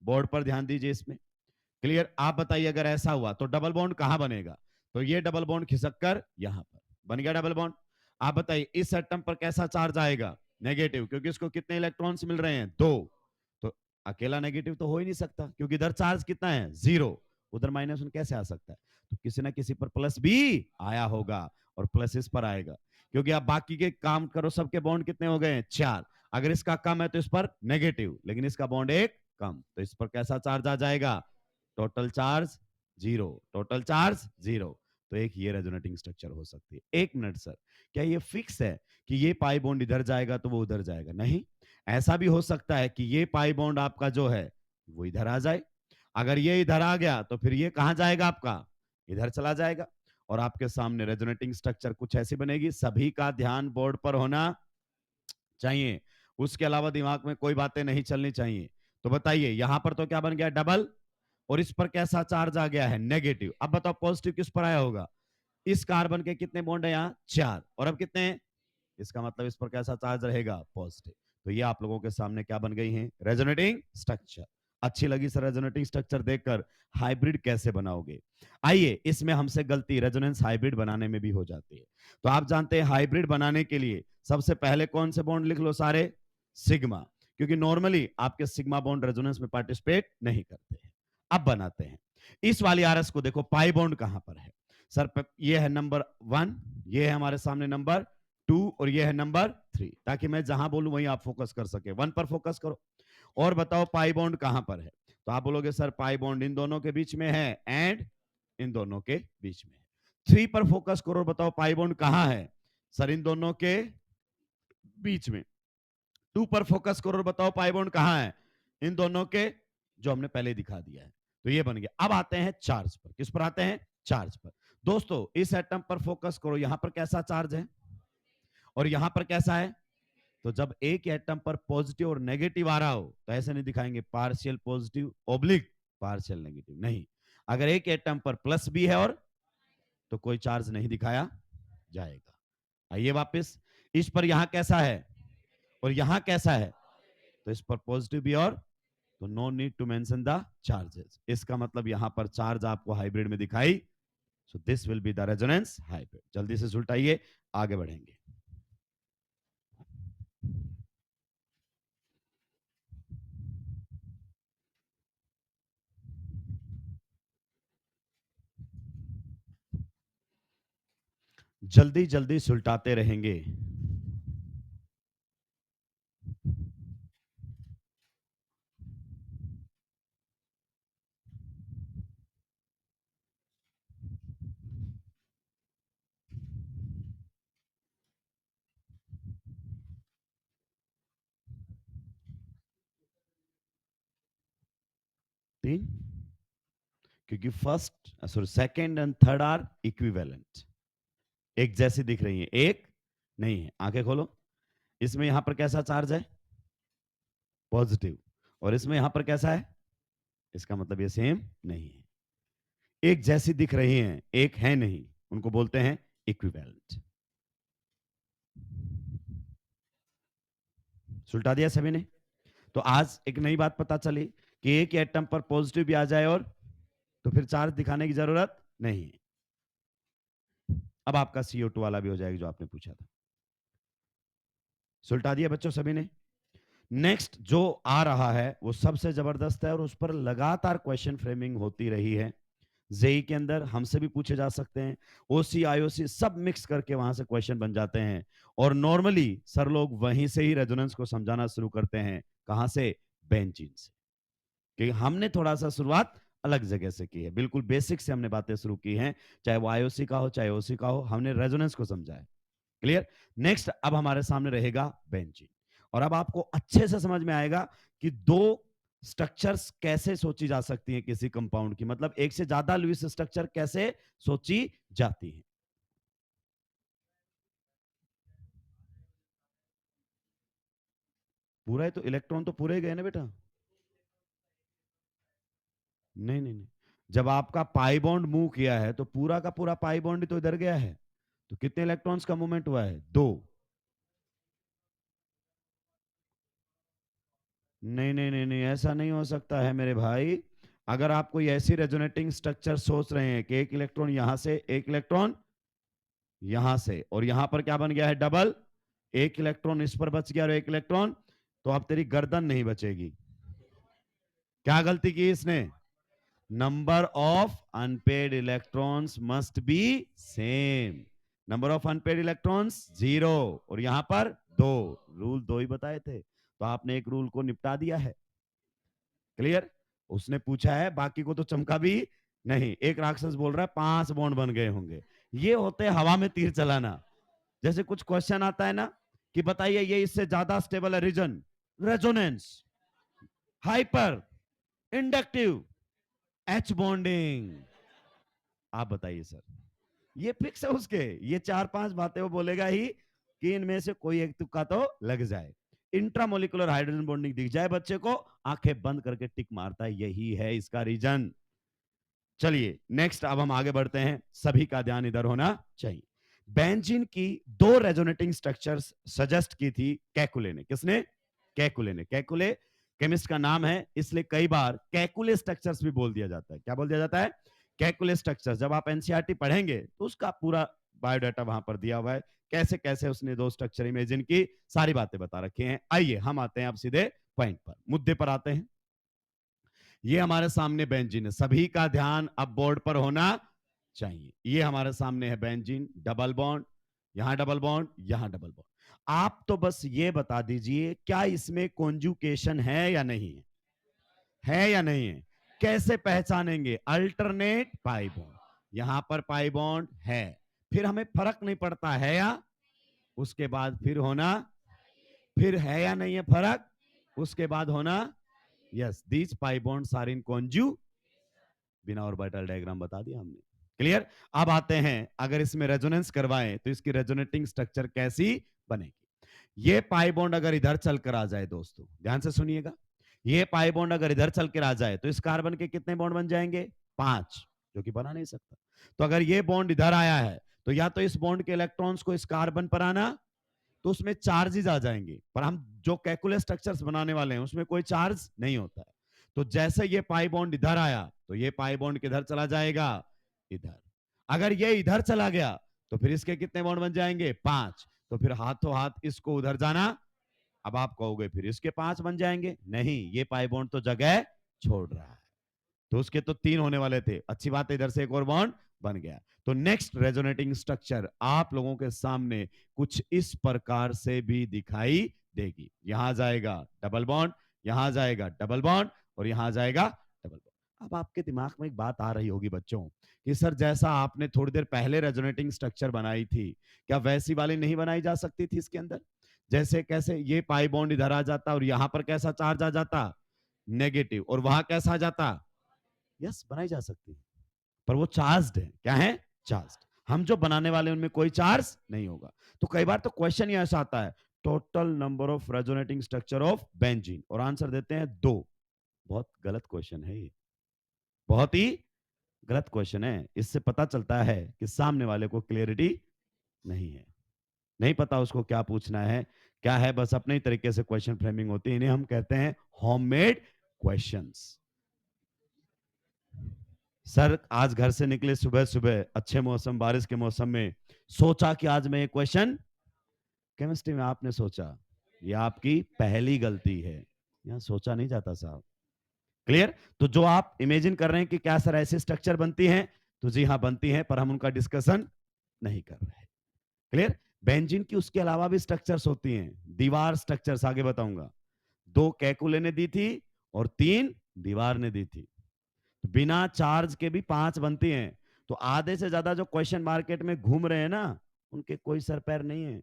बोर्ड पर ध्यान दीजिए इसमें। क्लियर? आप बताइए अगर ऐसा हुआ तो डबल बॉन्ड कहां बनेगा? तो ये डबल बॉन्ड खिसक कर यहां पर बन गया डबल बॉन्ड। आप बताइए इस एटम पर कैसा चार्ज आएगा? नेगेटिव, क्योंकि इसको कितने इलेक्ट्रॉन्स मिल रहे हैं? 2। तो अकेला नेगेटिव तो हो ही नहीं सकता, क्योंकि इधर चार्ज कितना है? 0। उधर -1 कैसे आ सकता है? तो किसी ना किसी पर प्लस भी आया होगा, और प्लस इस पर आएगा, क्योंकि आप बाकी के काम करो, सबके बॉन्ड कितने हो गए हैं? 4। अगर इसका कम है तो इस पर नेगेटिव, लेकिन इसका बॉन्ड एक कम, तो इस पर कैसा चार्ज आ जाएगा? Total charge zero, total charge zero. तो एक ये रेजोनेटिंग स्ट्रक्चर हो सकती है। एक मिनट सर, क्या ये फिक्स है कि ये पाई बॉन्ड इधर जाएगा तो वो उधर जाएगा? नहीं, ऐसा भी हो सकता है कि ये पाई बॉन्ड आपका जो है वो इधर आ जाए। अगर ये इधर आ गया तो फिर ये कहां जाएगा? आपका इधर चला जाएगा। और आपके सामने रेजोनेटिंग स्ट्रक्चर कुछ ऐसी बनेगी। सभी का ध्यान बोर्ड पर होना चाहिए, उसके अलावा दिमाग में कोई बातें नहीं चलनी चाहिए। तो बताइए, यहां पर तो क्या बन गया? डबल। और इस पर कैसा चार्ज आ गया है? नेगेटिव। अब बताओ पॉजिटिव किस पर आया होगा? इस कार्बन के कितने बॉन्ड है यहाँ? 4। और अब कितने हैं? इसका मतलब इस पर कैसा चार्ज रहेगा? पॉजिटिव। तो ये आप लोगों के सामने क्या बन गई है? Resonating structure. अच्छी लगी सर रेजोनेटिंग स्ट्रक्चर देखकर? हाइब्रिड कैसे बनाओगे? आइए, इसमें हमसे गलती रेजोनेंस हाइब्रिड बनाने में भी हो जाती है। तो आप जानते हैं हाइब्रिड बनाने के लिए सबसे पहले कौन से बॉन्ड लिख लो? सारे सिग्मा, क्योंकि नॉर्मली आपके सिग्मा बॉन्ड रेजोनेंस में पार्टिसिपेट नहीं करते हैं। अब बनाते हैं इस वाली आरएस को। देखो पाई बॉन्ड कहां पर है सर? ये है नंबर 1, ये है हमारे सामने नंबर 2, और ये है नंबर 3, ताकि मैं जहां बोलूं वहीं आप फोकस कर सके। 1 पर फोकस करो और बताओ पाई बॉन्ड कहां पर है? तो आप बोलोगे सर पाई बॉन्ड इन दोनों के बीच में है एंड इन दोनों के बीच में है। 3 पर फोकस करो, बताओ पाई बॉन्ड कहां है? सर इन दोनों के बीच में। 2 पर फोकस करो, बताओ पाई बॉन्ड कहां है? इन दोनों के, जो हमने पहले दिखा दिया है। तो ये बन गया। अब आते हैं चार्ज पर। किस पर आते हैं? चार्ज पर। दोस्तों इस एटम पर फोकस करो, यहां पर कैसा चार्ज है और यहां पर कैसा है? तो जब एक एटम पर पॉजिटिव और नेगेटिव आ रहा हो तो ऐसे नहीं दिखाएंगे partial positive oblique partial negative, नहीं। अगर एक एटम पर प्लस भी है और, तो कोई चार्ज नहीं दिखाया जाएगा। आइए वापस, इस पर यहां कैसा है और यहां कैसा है? तो इस पर पॉजिटिव भी और, तो no need to mention the charges. इसका मतलब यहां पर चार्ज आपको हाइब्रिड में दिखाई। So this will be the resonance hybrid. जल्दी से सुलटाइए, आगे बढ़ेंगे। जल्दी जल्दी सुलटाते रहेंगे। तीन, क्योंकि first sorry second and third are equivalent, एक जैसी दिख रही है, एक नहीं है। आंखें खोलो, इसमें यहां पर कैसा चार्ज है? पॉजिटिव। और इसमें यहां पर कैसा है? इसका मतलब ये सेम नहीं है। एक जैसी दिख रही हैं, एक है नहीं, उनको बोलते हैं इक्विवेलेंट। सुलटा दिया सभी ने? तो आज एक नई बात पता चली कि एक एटम पर पॉजिटिव भी आ जाए और, तो फिर चार्ज दिखाने की जरूरत नहीं है। अब आपका CO2 वाला भी हो जाएगा जो आपने पूछा था। सुलटा दिया बच्चों सभी ने? नेक्स्ट जो आ रहा है वो सबसे जबरदस्त है और उस पर लगातार क्वेश्चन फ्रेमिंग होती रही है। जेई के अंदर हमसे भी पूछे जा सकते हैं, ओसी आईओसी सब मिक्स करके वहां से क्वेश्चन बन जाते हैं। और नॉर्मली सर लोग वहीं से ही रेजोनेंस को समझाना शुरू करते हैं। कहां से? बेंजीन से। कि हमने थोड़ा सा शुरुआत अलग जगह से की है, बिल्कुल बेसिक से हमने बातें शुरू की हैं। चाहे वो आईओसी का हो चाहे ओसी का हो, हमने रेजोनेंस को समझा है। क्लियर? नेक्स्ट अब हमारे सामने रहेगा बेंजीन। और अब आपको अच्छे से समझ में आएगा कि दो स्ट्रक्चर्स कैसे सोची जा सकती हैं किसी कंपाउंड की, मतलब एक से ज्यादा लुईस स्ट्रक्चर कैसे सोची जाती है। पूरा है तो इलेक्ट्रॉन तो पूरे गए ना बेटा? नहीं नहीं नहीं, जब आपका पाई बॉन्ड मूव किया है तो पूरा का पूरा पाई बॉन्ड तो इधर गया है। तो कितने इलेक्ट्रॉन्स का मूवमेंट हुआ है? 2। नहीं नहीं नहीं नहीं, ऐसा नहीं हो सकता है मेरे भाई। अगर आप कोई ऐसी रेजोनेटिंग स्ट्रक्चर सोच रहे हैं कि एक इलेक्ट्रॉन यहां से, एक इलेक्ट्रॉन यहां से, और यहां पर क्या बन गया है? डबल। एक इलेक्ट्रॉन इस पर बच गया और एक इलेक्ट्रॉन, तो अब तेरी गर्दन नहीं बचेगी। क्या गलती की इसने? Number of unpaired electrons must be same. Number of unpaired electrons 0 और यहां पर 2। रूल 2 ही बताए थे, तो आपने एक रूल को निपटा दिया है। क्लियर? उसने पूछा है, बाकी को तो चमका भी नहीं। एक राक्षस बोल रहा है 5 बॉन्ड बन गए होंगे। ये होते हवा में तीर चलाना। जैसे कुछ क्वेश्चन आता है ना कि बताइए ये इससे ज्यादा स्टेबल है reason, resonance, hyper, inductive, H bonding. आप बताइए सर, ये फिक्स है उसके, ये 4-5 बातें वो बोलेगा ही कि इनमें से कोई एक तुक्का तो लग जाए। इंट्रामोलिकुलर हाइड्रोजन बॉन्डिंग दिख जाए बच्चे को, आंखें बंद करके टिक मारता है, यही है इसका रीजन। चलिए नेक्स्ट, अब हम आगे बढ़ते हैं, सभी का ध्यान इधर होना चाहिए। बेंजीन की 2 रेजोनेटिंग स्ट्रक्चर्स सजेस्ट की थी कैकुले ने। किसने? कैकुले ने। कैकुले केमिस्ट का नाम है, इसलिए कई बार कैकुले स्ट्रक्चर्स भी बोल दिया जाता है। क्या बोल दिया जाता है? Kekulé structures. जब आप एनसीईआरटी पढ़ेंगे तो उसका पूरा बायोडाटा वहां पर दिया हुआ है, कैसे कैसे उसने 2 स्ट्रक्चर इमेजिन की, सारी बातें बता रखी हैं। आइए हम आते हैं अब सीधे पॉइंट पर, मुद्दे पर आते हैं। ये हमारे सामने बेंजीन है, सभी का ध्यान अब बोर्ड पर होना चाहिए। ये हमारे सामने है बेंजीन, डबल बॉन्ड, यहां डबल बॉन्ड, यहां डबल बॉन्ड। आप तो बस ये बता दीजिए क्या इसमें कॉन्जुकेशन है या नहीं है? है या नहीं है? कैसे पहचानेंगे? अल्टरनेट पाई बॉन्ड, यहां पर पाई बॉन्ड है, फिर हमें फर्क नहीं पड़ता है या, उसके बाद फिर होना, फिर है या नहीं है फर्क, उसके बाद होना, yes these pi bonds are in conju, बिना ऑर्बिटल डायग्राम बता दिया हमने। क्लियर? अब आते हैं, अगर इसमें रेजोनेंस करवाएं तो इसकी रेजोनेटिंग स्ट्रक्चर कैसी बनेगी। ये पाई बॉन्ड अगर इधर चलकर आ जाए, दोस्तों ध्यान से सुनिएगा, ये पाई बॉन्ड अगर इधर चलकर आ जाए तो इस कार्बन के कितने बॉन्ड बन जाएंगे? 5, जो कि बना नहीं सकता। तो अगर ये बॉन्ड इधर आया है तो या तो इस बॉन्ड के इलेक्ट्रॉन्स को इस कार्बन पर आना, तो उसमें चार्जेस आ जाएंगे, पर हम जो कैलकुलस स्ट्रक्चर्स बनाने वाले हैं उसमें कोई चार्ज नहीं होता है। तो जैसे ये पाई बॉन्ड इधर आया तो ये पाई बॉन्ड किधर चला जाएगा? इधर। अगर ये इधर चला गया तो फिर इसके कितने बॉन्ड बन जाएंगे? 5। तो फिर हाथों हाथ इसको उधर जाना। अब आप कहोगे फिर इसके 5 बन जाएंगे, नहीं, ये पाई बॉन्ड तो जगह छोड़ रहा है, तो उसके तो 3 होने वाले थे। अच्छी बात है, इधर से एक और बॉन्ड बन गया। तो नेक्स्ट रेजोनेटिंग स्ट्रक्चर आप लोगों के सामने कुछ इस प्रकार से भी दिखाई देगी। यहां जाएगा डबल बॉन्ड, यहां जाएगा डबल बॉन्ड, और यहां जाएगा डबल बॉन्ड। अब आपके दिमाग में एक बात आ रही होगी बच्चों कि सर जैसा आपने थोड़ी देर पहले रेजोनेटिंग स्ट्रक्चर बनाई थी, क्या वैसी वाली नहीं बनाई जा सकती थी इसके अंदर? जैसे कैसे ये पाई बॉन्ड इधर आ जाता और यहां पर कैसा चार्ज आ जाता? नेगेटिव, और वहां कैसा आ जाता? यस, बनाई जा सकती है, पर वो चार्ज्ड है। क्या है? चार्ज्ड। हम जो बनाने वाले उनमें कोई चार्ज नहीं होगा। तो कई बार तो क्वेश्चन ही ऐसा आता है, total number of resonating structure of benzene, और आंसर देते हैं 2। बहुत गलत क्वेश्चन है ये, बहुत ही गलत क्वेश्चन है। इससे पता चलता है कि सामने वाले को क्लियरिटी नहीं है, नहीं पता उसको क्या पूछना है क्या है, बस अपने ही तरीके से क्वेश्चन फ्रेमिंग होती है। इन्हें हम कहते हैं होममेड क्वेश्चंस। सर आज घर से निकले सुबह सुबह, अच्छे मौसम, बारिश के मौसम में, सोचा कि आज मैं एक क्वेश्चन केमिस्ट्री में, आपने सोचा, ये आपकी पहली गलती है, यहां सोचा नहीं जाता साहब। क्लियर? तो जो आप इमेजिन कर रहे हैं कि क्या सर ऐसे स्ट्रक्चर बनती हैं, तो जी हाँ बनती हैं, पर हम उनका डिस्कशन नहीं कर रहे हैं। क्लियर? बेंजीन की उसके अलावा भी स्ट्रक्चर्स होती हैं, दीवार स्ट्रक्चर्स आगे बताऊंगा। 2 कैकुले ने दी थी और 3 दीवार ने दी थी। बिना चार्ज के भी 5 बनती हैं। तो आधे से ज्यादा जो क्वेश्चन मार्केट में घूम रहे हैं ना, उनके कोई सर पैर नहीं है।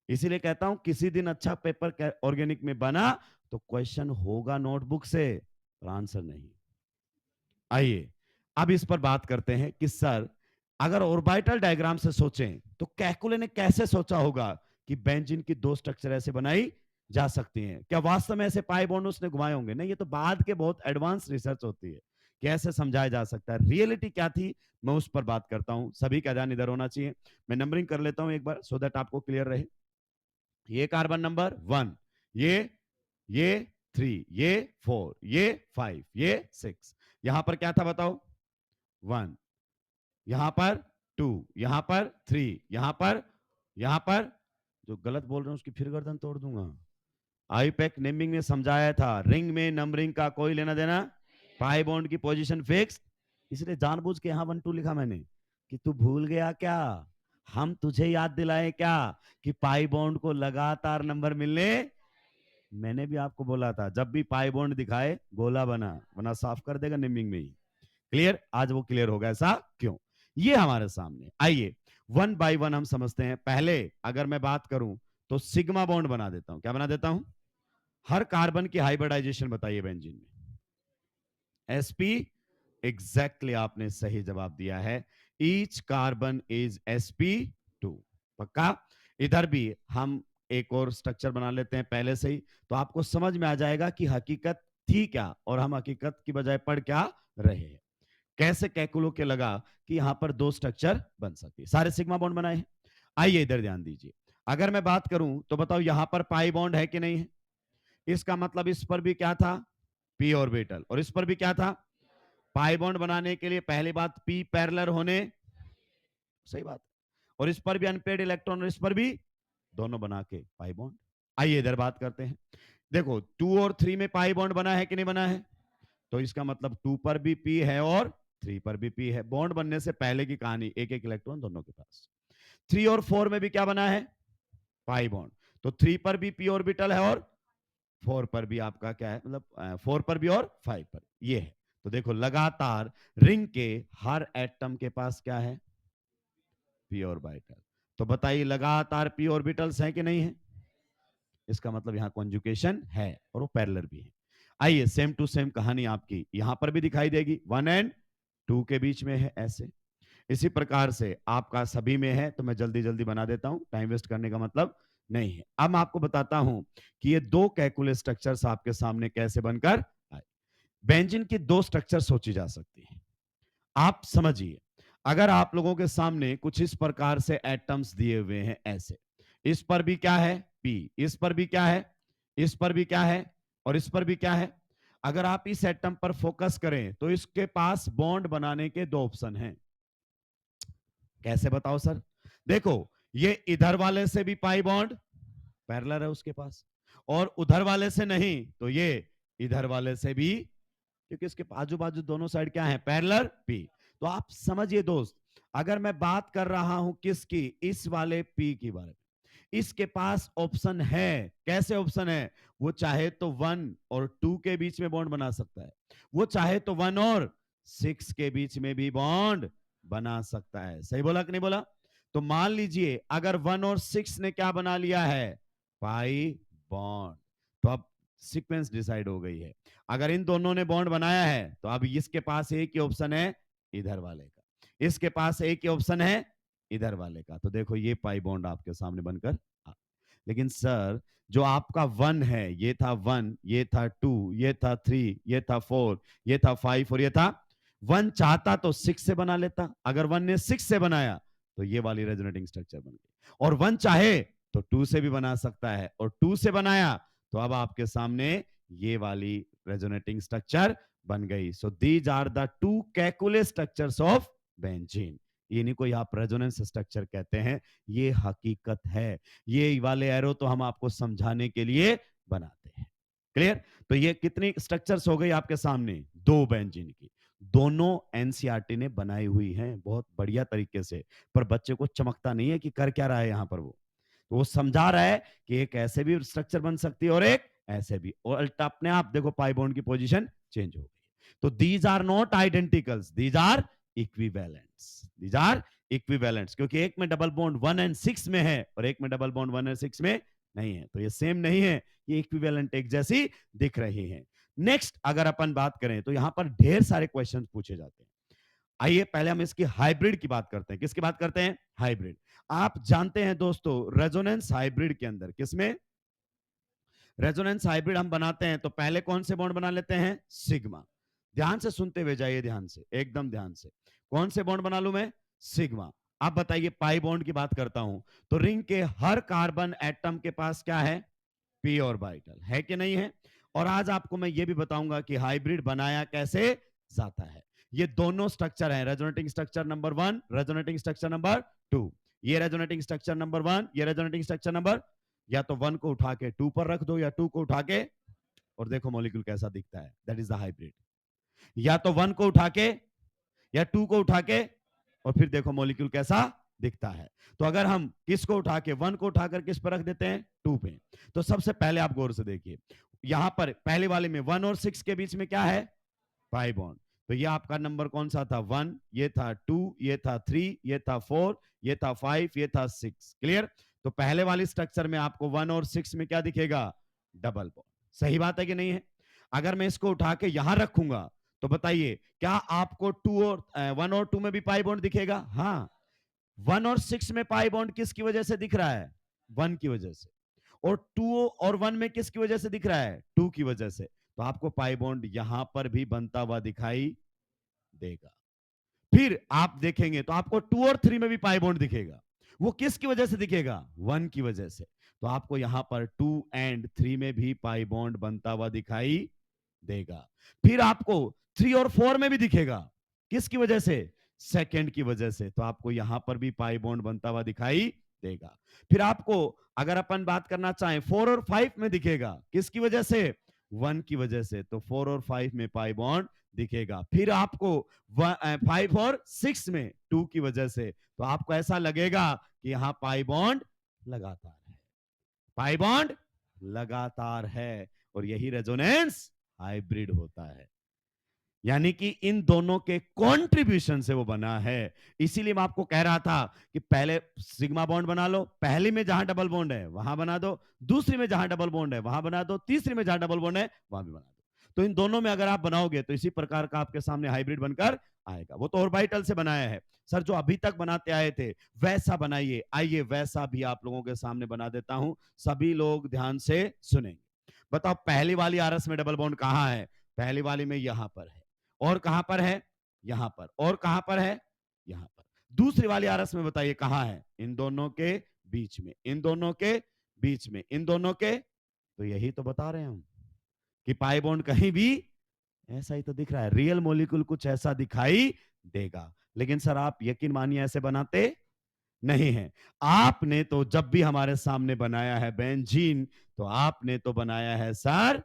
इसीलिए कहता हूं किसी दिन अच्छा पेपर ऑर्गेनिक में बना तो क्वेश्चन होगा नोटबुक से, और आंसर नहीं। आइए अब इस पर बात करते हैं कि सर अगर ऑर्बिटल डायग्राम से सोचें तो कैकुले ने कैसे सोचा होगा कि बेंजीन की 2 स्ट्रक्चर ऐसे बनाई जा सकती हैं। क्या वास्तव में ऐसे पाई बॉन्ड उसने घुमाए होंगे? नहीं, ये तो बाद के बहुत एडवांस रिसर्च होती है, कैसे समझाया जा सकता है, रियलिटी क्या थी, मैं उस पर बात करता हूं। सभी का ध्यान इधर होना चाहिए। मैं नंबरिंग कर लेता हूं एक बार सो दैट आपको क्लियर रहे। ये कार्बन नंबर 1, ये 3, ये 4, ये 5, ये 6। यहां पर क्या था बताओ? 1, यहां पर 2, यहां पर 3, यहां पर जो गलत बोल रहे हैं उसकी फिर गर्दन तोड़ दूंगा। आईपैक नेमिंग में समझाया था, रिंग में नंबरिंग का कोई लेना देना, पाई बॉन्ड की पोजीशन फिक्स, इसलिए जानबूझ के यहां 1 2 लिखा मैंने कि तू भूल गया क्या, हम तुझे याद दिलाएं क्या कि पाई बॉन्ड को लगातार नंबर मिलने। मैंने भी आपको बोला था जब भी पाई बॉन्ड दिखाए गोला बना, वरना साफ कर देगा नेमिंग में ही। क्लियर? आज वो क्लियर होगा, ऐसा क्यों? ये हमारे सामने। आइए वन बाय वन हम समझते हैं। पहले अगर मैं बात करूं तो सिग्मा बॉन्ड बना देता हूं। क्या बना देता हूं? हर कार्बन की हाइब्रिडाइजेशन बताइए बेंजीन में। sp, एग्जैक्टली आपने सही जवाब दिया है। Each carbon is sp2। पक्का? इधर भी हम एक और स्ट्रक्चर बना लेते हैं पहले से ही, तो आपको समझ में आ जाएगा कि हकीकत थी क्या और हम हकीकत की बजाय पढ़ क्या रहे हैं। कैसे कैलकुलो के लगा कि यहां पर दो स्ट्रक्चर बन सकती है। सारे सिग्मा बॉन्ड बनाए हैं। आइए इधर ध्यान दीजिए। अगर मैं बात करूं तो बताओ यहां पर पाई बॉन्ड है कि नहीं है? इसका मतलब इस पर भी क्या था? P orbital. और इस पर भी क्या था? पाई बॉन्ड बनाने के लिए पहली बात पी पैरेलल होने, सही बात। और इस पर भी अनपेड इलेक्ट्रॉन और इस पर भी, दोनों बना के पाई बॉन्ड। आइए इधर बात करते हैं। देखो 2 और 3 में पाई बॉन्ड बना है कि नहीं बना है? तो इसका मतलब 2 पर भी पी है और 3 पर भी पी है। बॉन्ड बनने से पहले की कहानी, एक एक इलेक्ट्रॉन दोनों के पास। 3 और 4 में भी क्या बना है? पाई बॉन्ड। तो 3 पर भी पी ऑर्बिटल है और 4 पर भी आपका क्या है, मतलब 4 पर भी और 5 पर, ये है। तो देखो लगातार रिंग के हर एटम के पास क्या है? P orbital. तो बताइए लगातार पी ऑर्बिटल्स हैं कि नहीं है? इसका मतलब यहां कॉन्जुकेशन है और वो पैरेलल भी है। आइए सेम टू सेम कहानी आपकी यहां पर भी दिखाई देगी। 1 एंड 2 के बीच में है ऐसे। इसी प्रकार से आपका सभी में है, तो मैं जल्दी जल्दी बना देता हूं, टाइम वेस्ट करने का मतलब नहीं है। अब मैं आपको बताता हूं कि ये दो कैलकुलस स्ट्रक्चर्स आपके सामने कैसे बनकर आए। बेंजीन की दो स्ट्रक्चर सोची जा सकती है। आप समझिए, अगर आप लोगों के सामने कुछ इस प्रकार से एटम्स दिए हुए हैं ऐसे, इस पर भी क्या है? पी। इस पर भी क्या है? इस पर भी क्या है? और इस पर भी क्या है? अगर आप इस एटम पर फोकस करें तो इसके पास बॉन्ड बनाने के दो ऑप्शन हैं। कैसे बताओ सर? देखो, ये इधर वाले से भी पाई बॉन्ड पैरेलल है उसके पास, और उधर वाले से नहीं तो ये इधर वाले से भी, क्योंकि इसके आजू बाजू दोनों साइड क्या है? Parallel P. तो आप समझिए दोस्त, अगर मैं बात कर रहा हूं किसकी? इस वाले पी की बारे में, इसके पास ऑप्शन है। कैसे ऑप्शन है? वो चाहे तो 1 और 2 के बीच में बॉन्ड बना सकता है, वो चाहे तो 1 और 6 के बीच में भी बॉन्ड बना सकता है। सही बोला कि नहीं बोला? तो मान लीजिए अगर 1 और 6 ने क्या बना लिया है? पाई बॉन्ड। तो अब सीक्वेंस डिसाइड हो गई है। अगर इन दोनों ने बॉन्ड बनाया है तो अब इसके पास एक ही ऑप्शन है इधर वाले का, इसके पास एक ही ऑप्शन है इधर वाले का। तो देखो ये पाई बॉन्ड आपके सामने बनकर आ। लेकिन सर जो आपका 1 है, ये था 1, ये था 2, ये था 3, ये था 4, ये था 5 और ये था 1, चाहता तो 6 से बना लेता। अगर 1 ने 6 से बनाया तो ये वाली रेजोनेटिंग स्ट्रक्चर बन गई, और 1 चाहे तो 2 से भी बना सकता है, और 2 से बनाया तो अब आपके सामने ये वाली रेजोनेटिंग स्ट्रक्चर बन गई। So these are the two कैलकुलस स्ट्रक्चर्स ऑफ बेंजीन। इन्हीं को आप रेजोनेंस स्ट्रक्चर कहते हैं। ये हकीकत है। ये वाले एरो तो हम आपको समझाने के लिए बनाते हैं। क्लियर? तो ये कितनी स्ट्रक्चर्स हो गई आपके सामने? दो बेंजीन की, दोनों एनसीईआरटी ने बनाई हुई हैं बहुत बढ़िया तरीके से। पर बच्चे को चमकता नहीं है कि कर क्या रहा है यहां पर। वो समझा रहा है कि एक ऐसे भी स्ट्रक्चर बन सकती है और एक ऐसे भी, और अल्टा अपने आप देखो पाई बॉन्ड की पोजीशन चेंज हो गई। तो these are not identicals, these are equivalents. These are equivalents, क्योंकि एक में डबल बॉन्ड 1 और 6 में है और एक में डबल बॉन्ड 1 और 6 में नहीं है, तो ये सेम नहीं है, ये इक्विवेलेंट एक जैसी दिख रही है। नेक्स्ट अगर अपन बात करें तो यहां पर ढेर सारे क्वेश्चन पूछे जाते हैं। आइए पहले हम इसकी हाइब्रिड की बात करते हैं। किसकी बात करते हैं? हाइब्रिड। आप जानते हैं दोस्तों, रेजोनेंस हाइब्रिड के अंदर, किसमें? रेजोनेंस हाइब्रिड हम बनाते हैं तो पहले कौन से बॉन्ड बना लेते हैं? सिग्मा। ध्यान से सुनते हुए जाइए, ध्यान से, एकदम ध्यान से। कौन से बॉन्ड बना लू मैं? सिग्मा। अब बताइए पाई बॉन्ड की बात करता हूं तो रिंग के हर कार्बन एटम के पास क्या है? पी ऑर्बिटल है कि नहीं है? और आज आपको मैं ये भी बताऊंगा कि हाइब्रिड बनाया कैसे जाता है। ये दोनों स्ट्रक्चर है, resonating structure number 1, resonating structure number 2। ये रेजोनेटिंग स्ट्रक्चर नंबर 1, ये रेजोनेटिंग स्ट्रक्चर नंबर, या तो 1 को उठा के 2 पर रख दो या 2 को उठा के, और देखो मॉलिक्यूल कैसा दिखता है, दैट इज द हाइब्रिड। या तो 1 को उठा के या 2 को उठा के, और फिर देखो मॉलिक्यूल कैसा दिखता है। तो अगर हम किसको उठा के 1 को उठाकर किस पर रख देते हैं 2 पे, तो सबसे पहले आप गौर से देखिए, यहां पर पहले वाले में 1 और 6 के बीच में क्या है पाई बॉन्ड। तो ये आपका नंबर कौन सा था 1, ये था 2, ये था 3, ये था 4, ये था 5, ये था 6। क्लियर। तो पहले वाली स्ट्रक्चर में आपको 1 और 6 में क्या दिखेगा डबल बॉन्ड। सही बात है कि नहीं है। अगर मैं इसको उठा के यहां रखूंगा तो बताइए क्या आपको 2 और 1 और 2 में भी पाई बॉन्ड दिखेगा। हाँ, 1 और 6 में पाई बॉन्ड किसकी वजह से दिख रहा है 1 की वजह से, और 2 और 1 में किसकी वजह से दिख रहा है 2 की वजह से। तो आपको पाई बॉन्ड यहां पर भी बनता हुआ दिखाई देगा। फिर आप देखेंगे तो आपको 2 और 3 में भी पाई बॉन्ड दिखेगा। वो किसकी वजह से दिखेगा 1 की वजह से। तो आपको यहां पर 2 एंड 3 में भी पाई बॉन्ड बनता हुआ दिखाई देगा। फिर आपको 3 और 4 में भी दिखेगा। किसकी वजह से सेकंड की वजह से। तो आपको यहां पर भी पाई बॉन्ड बनता हुआ दिखाई देगा। फिर आपको अगर अपन बात करना चाहें 4 और 5 में दिखेगा। किसकी वजह से 1 की वजह से। तो 4 और 5 में पाई बॉन्ड दिखेगा। फिर आपको 5 और 6 में 2 की वजह से। तो आपको ऐसा लगेगा कि यहां पाई बॉन्ड लगातार है, पाई बॉन्ड लगातार है, और यही रेजोनेंस हाइब्रिड होता है। यानी कि इन दोनों के कंट्रीब्यूशन से वो बना है। इसीलिए मैं आपको कह रहा था कि पहले सिग्मा बॉन्ड बना लो, पहली में जहां डबल बॉन्ड है वहां बना दो, दूसरी में जहां डबल बॉन्ड है वहां बना दो, तीसरी में जहां डबल बॉन्ड है वहां भी बना दो। तो इन दोनों में अगर आप बनाओगे तो इसी प्रकार का आपके सामने हाइब्रिड बनकर आएगा। वो तो ऑर्बिटल से बनाया है सर, जो अभी तक बनाते आए थे वैसा बनाइए। आइए वैसा भी आप लोगों के सामने बना देता हूं, सभी लोग ध्यान से सुनेंगे। बताओ पहली वाली आरस में डबल बॉन्ड कहां है। पहली वाली में यहां पर है, और कहां पर है यहां पर, और कहां पर है यहां पर। दूसरी वाली आरस में बताइए कहां है इन दोनों के बीच में, इन दोनों के बीच में, इन दोनों के। तो यही तो बता रहे हैं हम कि पाई बॉन्ड कहीं भी ऐसा ही तो दिख रहा है। रियल मॉलिक्यूल कुछ ऐसा दिखाई देगा, लेकिन सर आप यकीन मानिए ऐसे बनाते नहीं है। आपने तो जब भी हमारे सामने बनाया है बेंजीन, तो आपने तो बनाया है सर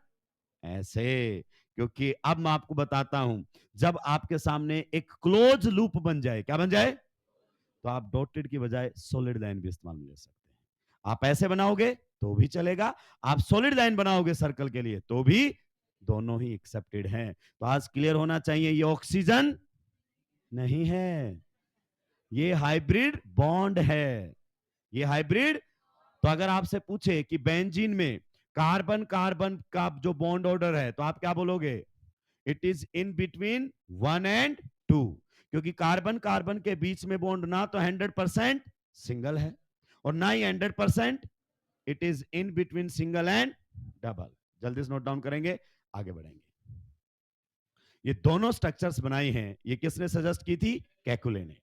ऐसे। क्योंकि अब मैं आपको बताता हूं, जब आपके सामने एक क्लोज लूप बन जाए, क्या बन जाए, तो आप डॉटेड की बजाय सॉलिड लाइन भी इस्तेमाल में ले सकते हैं। आप ऐसे बनाओगे तो भी चलेगा, आप सॉलिड लाइन बनाओगे सर्कल के लिए तो भी, दोनों ही एक्सेप्टेड हैं। तो आज क्लियर होना चाहिए ये ऑक्सीजन नहीं है, ये हाइब्रिड बॉन्ड है, ये हाइब्रिड। तो अगर आपसे पूछे कि बेंजीन में कार्बन कार्बन का जो बॉन्ड ऑर्डर है तो आप क्या बोलोगे, it is in between 1 and 2। क्योंकि कार्बन कार्बन के बीच में बॉन्ड ना तो 100% सिंगल है और ना ही 100% it is in between single and double. जल्दी से नोट डाउन करेंगे, आगे बढ़ेंगे। ये दोनों स्ट्रक्चर्स बनाई हैं, ये किसने सजेस्ट की थी, कैकुले ने।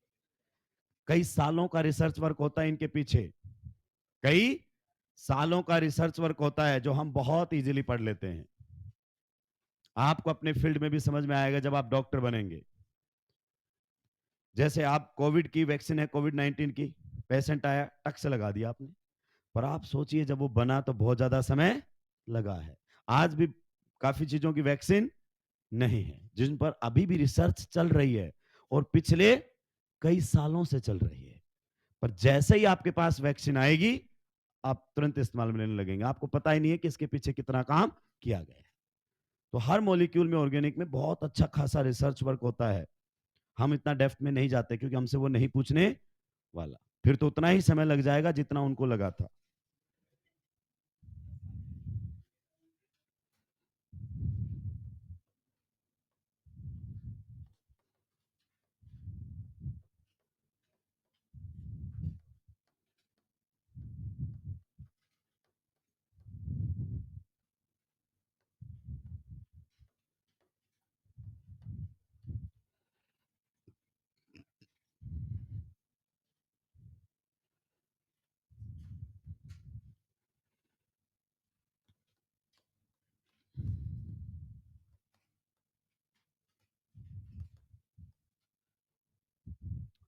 कई सालों का रिसर्च वर्क होता है इनके पीछे, कई सालों का रिसर्च वर्क होता है जो हम बहुत इजीली पढ़ लेते हैं। आपको अपने फील्ड में भी समझ में आएगा जब आप डॉक्टर बनेंगे। जैसे आप कोविड की वैक्सीन है, कोविड-19 की, पेशेंट आया टक से लगा दिया आपने, पर आप सोचिए जब वो बना तो बहुत ज्यादा समय लगा है। आज भी काफी चीजों की वैक्सीन नहीं है जिन पर अभी भी रिसर्च चल रही है और पिछले कई सालों से चल रही है। पर जैसे ही आपके पास वैक्सीन आएगी आप तुरंत इस्तेमाल में लेने लगेंगे, आपको पता ही नहीं है कि इसके पीछे कितना काम किया गया है। तो हर मॉलिक्यूल में, ऑर्गेनिक में बहुत अच्छा खासा रिसर्च वर्क होता है। हम इतना डेप्थ में नहीं जाते क्योंकि हमसे वो नहीं पूछने वाला। फिर तो उतना ही समय लग जाएगा जितना उनको लगा था।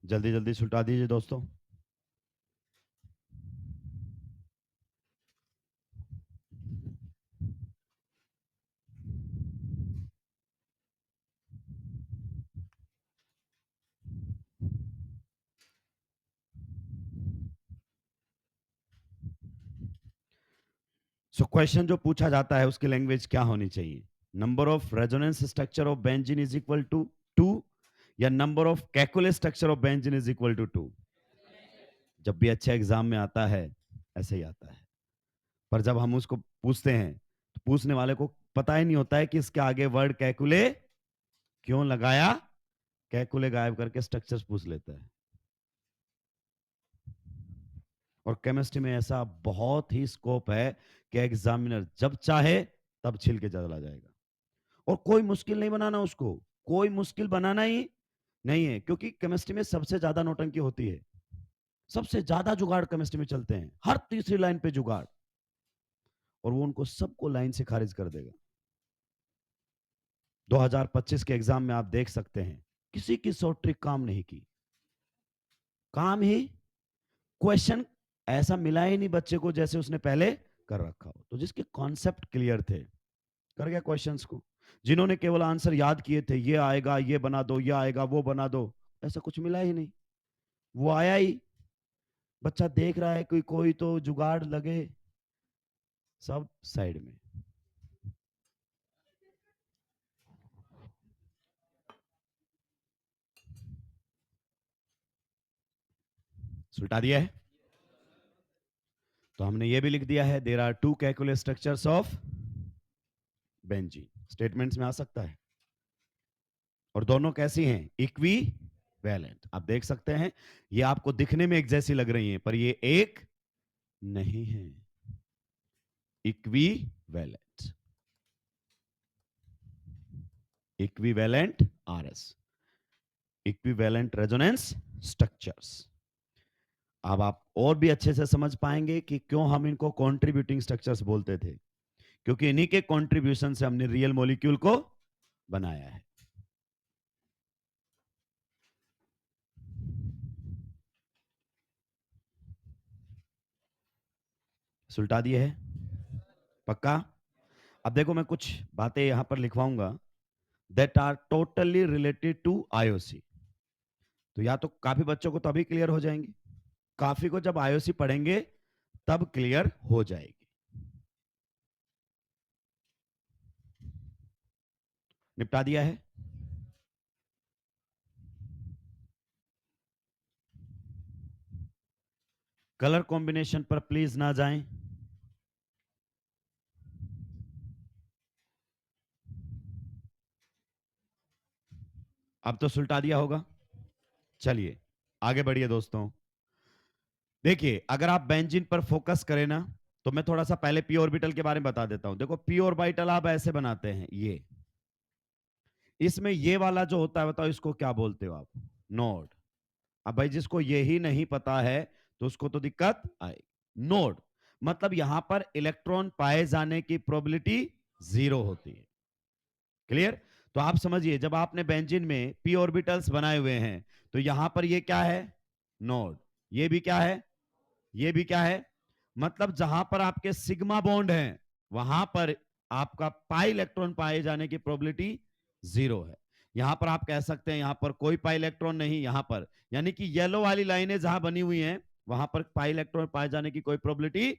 जल्दी जल्दी सुलटा दीजिए दोस्तों। सो क्वेश्चन जो पूछा जाता है उसकी लैंग्वेज क्या होनी चाहिए? Number of resonance structure of benzene is equal to 2 या number of Kekule's structure of benzene is equal to 2? जब भी अच्छा एग्जाम में आता है ऐसे ही आता है, पर जब हम उसको पूछते हैं तो पूछने वाले को पता ही नहीं होता है कि इसके आगे वर्ड कैकुले क्यों लगाया, कैकुले गायब करके स्ट्रक्चर्स पूछ लेता है। और केमिस्ट्री में ऐसा बहुत ही स्कोप है कि एग्जामिनर जब चाहे तब छिल के चला जाएगा। और कोई मुश्किल नहीं बनाना उसको, कोई मुश्किल बनाना ही नहीं है, क्योंकि केमिस्ट्री में सबसे ज्यादा नौटंकी होती है, सबसे ज्यादा जुगाड़ केमिस्ट्री में चलते हैं, हर तीसरी लाइन पे जुगाड़, और वो उनको सबको लाइन से खारिज कर देगा। 2025 के एग्जाम में आप देख सकते हैं किसी की शॉर्ट ट्रिक काम नहीं की, काम ही क्वेश्चन ऐसा मिला ही नहीं बच्चे को जैसे उसने पहले कर रखा हो। तो जिसके कॉन्सेप्ट क्लियर थे कर गया क्वेश्चंस को, जिन्होंने केवल आंसर याद किए थे, ये आएगा ये बना दो, ये आएगा वो बना दो, ऐसा कुछ मिला ही नहीं। वो आया ही, बच्चा देख रहा है कोई कोई तो जुगाड़ लगे, सब साइड में। सुलटा दिया है। तो हमने ये भी लिख दिया है, देयर आर टू कैलकुलस स्ट्रक्चर्स ऑफ बेंजीन, स्टेटमेंट्स में आ सकता है। और दोनों कैसी हैं? Equivalent. आप देख सकते हैं ये आपको दिखने में एक जैसी लग रही हैं, पर ये एक नहीं है। Equivalent, equivalent RS, equivalent resonance structures. अब आप और भी अच्छे से समझ पाएंगे कि क्यों हम इनको कॉन्ट्रीब्यूटिंग स्ट्रक्चर्स बोलते थे, क्योंकि इन्हीं के कॉन्ट्रीब्यूशन से हमने रियल मॉलिक्यूल को बनाया है। सुलटा दिए है पक्का? अब देखो मैं कुछ बातें यहां पर लिखवाऊंगा that are totally related to IOC. तो या तो काफी बच्चों को तो अभी क्लियर हो जाएंगे, काफी को जब आईओसी पढ़ेंगे तब क्लियर हो जाएगी। निपटा दिया है। कलर कॉम्बिनेशन पर प्लीज ना जाएं। अब तो सुलटा दिया होगा। चलिए आगे बढ़िए दोस्तों। देखिए अगर आप बेंजीन पर फोकस करें ना, तो मैं थोड़ा सा पहले पी ऑर्बिटल के बारे में बता देता हूं। देखो पी ऑर्बिटल आप ऐसे बनाते हैं, ये इसमें ये वाला जो होता है, बताओ इसको क्या बोलते हो आप? नोड। अब भाई जिसको यही नहीं पता है तो उसको तो दिक्कत आएगी। नोड मतलब यहां पर इलेक्ट्रॉन पाए जाने की प्रोबेबिलिटी जीरो होती है। क्लियर? तो आप समझिए जब आपने बेंजीन में पी ऑर्बिटल्स बनाए हुए हैं तो यहां पर ये क्या है? नोड। ये भी क्या है? ये भी क्या है? मतलब जहां पर आपके सिग्मा बॉन्ड है वहां पर आपका पाई इलेक्ट्रॉन पाए जाने की प्रोबेबिलिटी जीरो है। यहां पर आप कह सकते हैं यहां पर कोई पाई इलेक्ट्रॉन नहीं, यहां पर यानी कि येलो वाली लाइनें जहां बनी हुई हैं वहां पर पाई इलेक्ट्रॉन पाए जाने की कोई प्रोबेबिलिटी,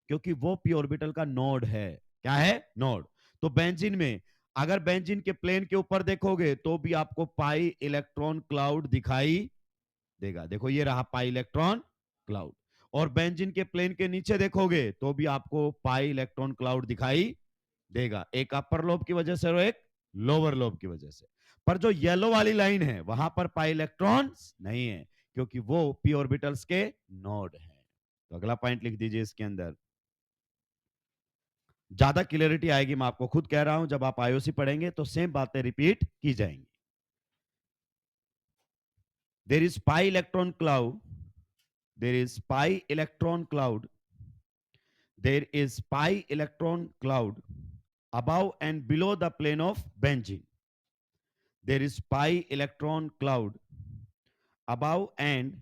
क्योंकि वो पी ऑर्बिटल का नोड है। क्या है? नोड। तो बेंजीन में अगर बेंजीन के प्लेन के ऊपर देखोगे तो भी आपको पाई इलेक्ट्रॉन क्लाउड दिखाई देगा। देखो ये रहा पाई इलेक्ट्रॉन क्लाउड। और बेंजीन के प्लेन के नीचे देखोगे तो भी आपको पाई इलेक्ट्रॉन क्लाउड दिखाई देगा, एक अपर लोब की वजह से और एक लोअर लोब की वजह से। पर जो येलो वाली लाइन है वहां पर पाई इलेक्ट्रॉन्स नहीं है, क्योंकि वो पी ऑर्बिटल्स के नोड है। तो अगला पॉइंट लिख दीजिए इसके अंदर, ज्यादा क्लियरिटी आएगी। मैं आपको खुद कह रहा हूं जब आप आईओसी पढ़ेंगे तो सेम बातें रिपीट की जाएंगी। There is pi electron cloud, there is pi electron cloud, there is pi electron cloud above and below the plane of benzene. There is pi electron cloud above and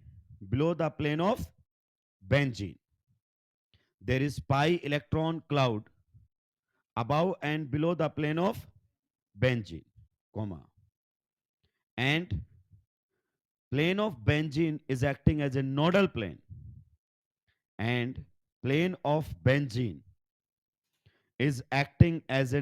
below the plane of benzene. There is pi electron cloud above and below the plane of benzene, comma. And plane of benzene is acting as a nodal plane, and plane of benzene is acting as a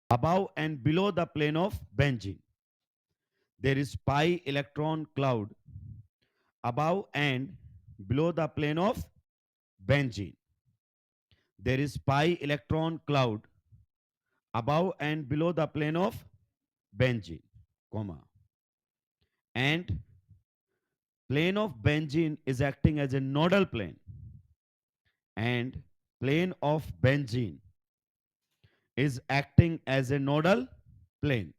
above and below the plane of benzene. There is pi electron cloud above and below the plane of benzene. There is pi electron cloud above and below the plane of benzene, comma. And plane of benzene is acting as a nodal plane. And plane of benzene is acting as a nodal plane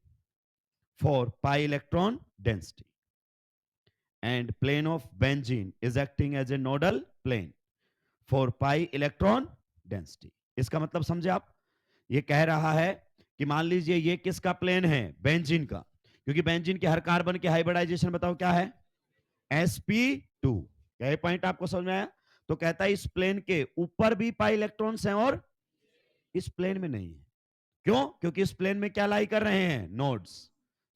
for pi electron density. And plane of benzene is acting as a nodal plane for pi electron density. इसका मतलब समझे आप? ये कह रहा है कि मान लीजिए ये किसका प्लेन है? बेंजीन का, क्योंकि बेंजीन के हर कार्बन के हाइब्रिडाइजेशन बताओ क्या है? sp2। क्या ये पॉइंट आपको समझ में आया? तो कहता है इस प्लेन के ऊपर भी पाई इलेक्ट्रॉन्स हैं और इस प्लेन में नहीं है। क्यों? क्योंकि इस प्लेन में क्या लाई कर रहे हैं? नोड्स।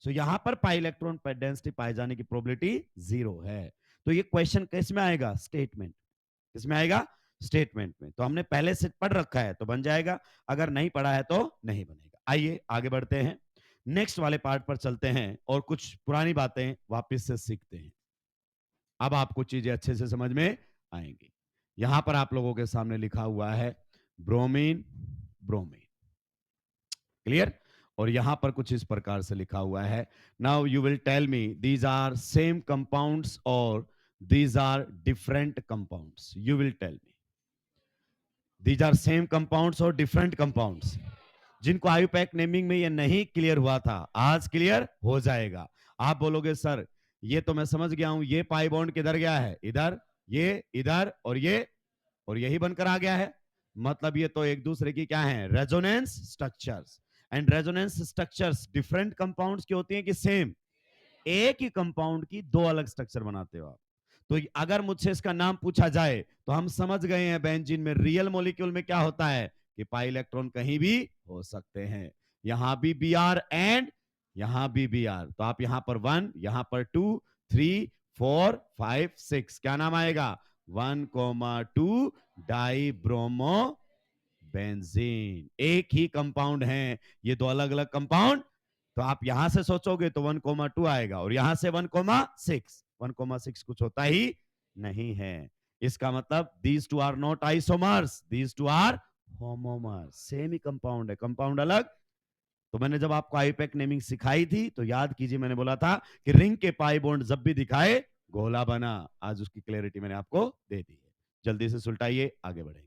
सो यहां पर पाई इलेक्ट्रॉन पर डेंसिटी पाए जाने की प्रोबेबिलिटी 0 है। तो ये क्वेश्चन किस में आएगा? स्टेटमेंट। किसमें आएगा? स्टेटमेंट में। तो हमने पहले से पढ़ रखा है तो बन जाएगा, अगर नहीं पढ़ा है तो नहीं बनेगा। आइए आगे बढ़ते हैं, नेक्स्ट वाले पार्ट पर चलते हैं और कुछ पुरानी बातें वापस से सीखते हैं। अब आपको चीजें अच्छे से समझ में आएंगी। यहां पर आप लोगों के सामने लिखा हुआ है ब्रोमीन, ब्रोमीन, क्लियर? और यहां पर कुछ इस प्रकार से लिखा हुआ है, now you will tell me these are same compounds और these are different compounds. You will tell me these are same compounds और डिफरेंट कंपाउंड्स। जिनको आयुपैक नेमिंग में ये नहीं क्लियर हुआ था, आज क्लियर हो जाएगा। आप बोलोगे सर ये तो मैं समझ गया हूं, ये पाई बॉन्ड किधर गया है? इधर, ये इधर और ये, और यही बनकर आ गया है। मतलब ये तो एक दूसरे की क्या है? Resonance structures. And resonance structures different compounds की होती हैं कि सेम? एक ही कंपाउंड की दो अलग स्ट्रक्चर बनाते हो आप। तो अगर मुझसे इसका नाम पूछा जाए तो हम समझ गए हैं बेंजीन में रियल मॉलिक्यूल में क्या होता है कि पाई इलेक्ट्रॉन कहीं भी हो सकते हैं। यहां भी बी आर एंड यहां भी बी आर। तो आप यहां पर 1, यहां पर 2, 3, 4, 5, 6, क्या नाम आएगा? 1,2 डाई ब्रोमो बेंजीन। एक ही कंपाउंड है, ये दो अलग अलग कंपाउंड। तो आप यहां से सोचोगे तो 1,2 आएगा और यहां से 1,6। 1,6 कुछ होता ही नहीं है। इसका मतलब these two are not isomers, these two are homomers. Same ही कंपाउंड है, कंपाउंड अलग। तो मैंने जब आपको आईपैक नेमिंग सिखाई थी तो याद कीजिए, मैंने बोला था कि रिंग के पाई बॉन्ड जब भी दिखाए गोला बना। आज उसकी क्लैरिटी मैंने आपको दे दी है। जल्दी से सुलटाइए, आगे बढ़ेंगे।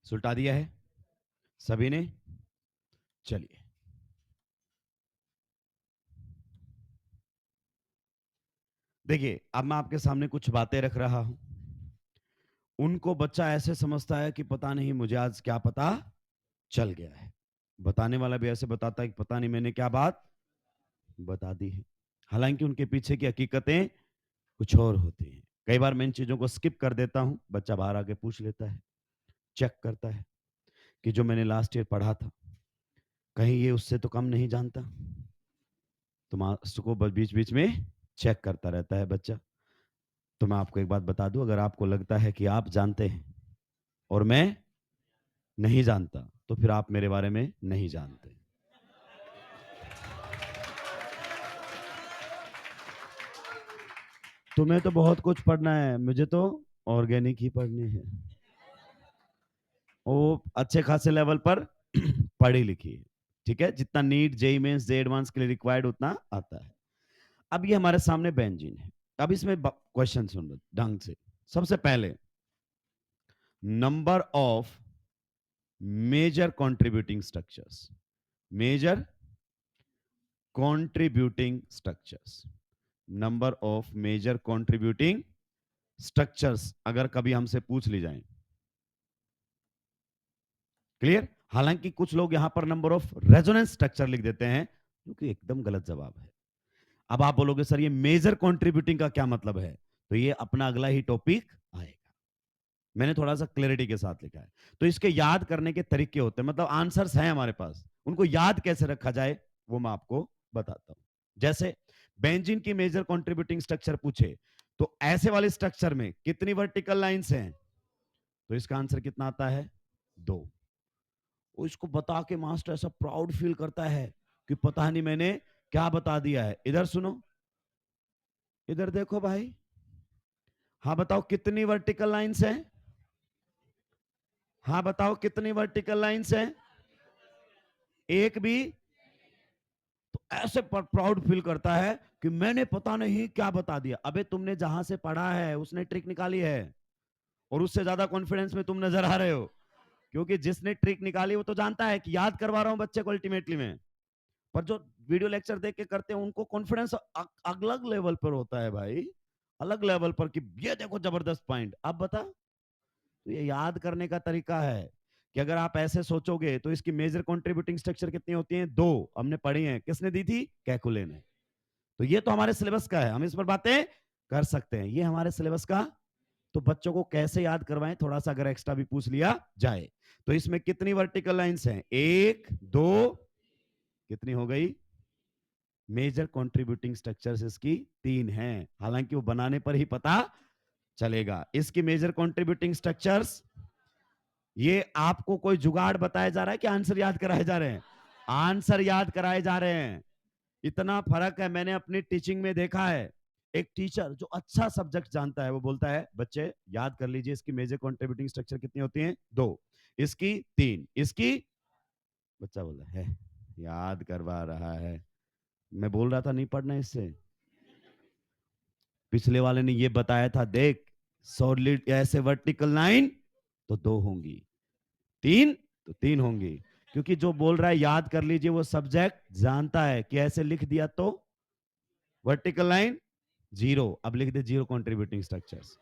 सुलटा दिया है सभी ने? चलिए, देखिए अब मैं आपके सामने कुछ बातें रख रहा हूं। उनको बच्चा ऐसे समझता है कि पता नहीं मुझे आज क्या पता चल गया है। बताने वाला भी ऐसे बताता है कि पता नहीं मैंने क्या बात बता दी है। हालांकि उनके पीछे की हकीकतें कुछ और होती हैं। कई बार मैं इन चीजों को स्किप कर देता हूं, बच्चा बाहर आके पूछ लेता है, चेक करता है कि जो मैंने लास्ट ईयर पढ़ा था कहीं ये उससे तो कम नहीं जानता। तो मास्टर को बीच बीच में चेक करता रहता है बच्चा। तो मैं आपको एक बात बता दूं, अगर आपको लगता है कि आप जानते हैं और मैं नहीं जानता तो फिर आप मेरे बारे में नहीं जानते। तुम्हें तो बहुत कुछ पढ़ना है, मुझे तो ऑर्गेनिक ही पढ़नी है। वो अच्छे खासे लेवल पर पढ़ी लिखी है, ठीक है, जितना नीट जेई मेंस जे एडवांस के लिए रिक्वायर्ड उतना आता है। अब ये हमारे सामने बेंजीन है। अब इसमें क्वेश्चन सुन लो ढंग से। सबसे पहले number of major contributing structures, major contributing structures, number of major contributing structures अगर कभी हमसे पूछ ली जाए, क्लियर। हालांकि कुछ लोग यहां पर नंबर ऑफ रेजोनेंस स्ट्रक्चर लिख देते हैं, जो कि एकदम गलत जवाब है। अब आप बोलोगे सर ये मेजर कंट्रीब्यूटिंग का क्या मतलब है, तो ये अपना अगला ही टॉपिक आएगा। मैंने थोड़ा सा क्लैरिटी के साथ लिखा है। तो इसके याद करने के तरीके होते हैं, मतलब आंसर्स हैं हमारे पास, उनको याद कैसे रखा जाए वो मैं आपको बताता हूं। जैसे बेंजीन की मेजर कंट्रीब्यूटिंग स्ट्रक्चर पूछे तो ऐसे वाले स्ट्रक्चर में कितनी वर्टिकल लाइंस हैं, तो इसका आंसर कितना आता है, 2। वो इसको बता के मास्टर ऐसा प्राउड फील करता है कि पता नहीं मैंने क्या बता दिया है। इधर सुनो, इधर देखो भाई, हाँ बताओ कितनी वर्टिकल लाइंस हैं, हाँ बताओ कितनी वर्टिकल लाइंस हैं, एक भी। तो ऐसे प्राउड फील करता है कि मैंने पता नहीं क्या बता दिया। अबे तुमने जहां से पढ़ा है उसने ट्रिक निकाली है, और उससे ज्यादा कॉन्फिडेंस में तुम नजर आ रहे हो, क्योंकि जिसने ट्रिक निकाली वो तो जानता है कि याद करवा रहा हूं बच्चे को अल्टीमेटली में। पर जो वीडियो लेक्चर देख के करते हैं उनको कॉन्फिडेंस अलग लेवल पर होता है भाई, अलग लेवल पर, कि ये देखो जबरदस्त पॉइंट। अब बता, तो ये याद करने का तरीका है कि अगर आप ऐसे सोचोगे तो इसकी मेजर कंट्रीब्यूटिंग स्ट्रक्चर कितनी होती हैं, 2। हमने पढ़ी हैं, किसने दी थी, कैकुले ने। तो ये तो हमारे सिलेबस का है, हम इस पर बातें कर सकते हैं, ये हमारे सिलेबस का। तो बच्चों को कैसे याद करवाएं, थोड़ा सा अगर एक्स्ट्रा भी पूछ लिया जाए। तो इसमें कितनी वर्टिकल लाइंस हैं, 1 2, कितनी हो गई, मेजर कंट्रीब्यूटिंग स्ट्रक्चर्स इसकी 3 हैं। हालांकि वो बनाने पर ही पता चलेगा इसकी मेजर कंट्रीब्यूटिंग स्ट्रक्चर्स। ये आपको कोई जुगाड़ बताया जा रहा है कि आंसर याद कराए जा रहे हैं, आंसर याद कराए जा रहे हैं। इतना फर्क है, मैंने अपनी टीचिंग में देखा है। एक टीचर जो अच्छा सब्जेक्ट जानता है वो बोलता है बच्चे याद कर लीजिए इसकी मेजर कंट्रीब्यूटिंग स्ट्रक्चर कितनी होती हैं, 2, इसकी 3, इसकी। बच्चा बोल रहा है याद करवा रहा है, मैं बोल रहा था नहीं पढ़ना इससे। पिछले वाले ने ये बताया था, देख सॉलिड ऐसे वर्टिकल लाइन तो 2 होंगी, 3 तो 3 होंगी, क्योंकि जो बोल रहा है याद कर लीजिए वो सब्जेक्ट जानता है कि ऐसे लिख दिया तो वर्टिकल लाइन 0। अब लिख दे 0 कंट्रीब्यूटिंग स्ट्रक्चर्स।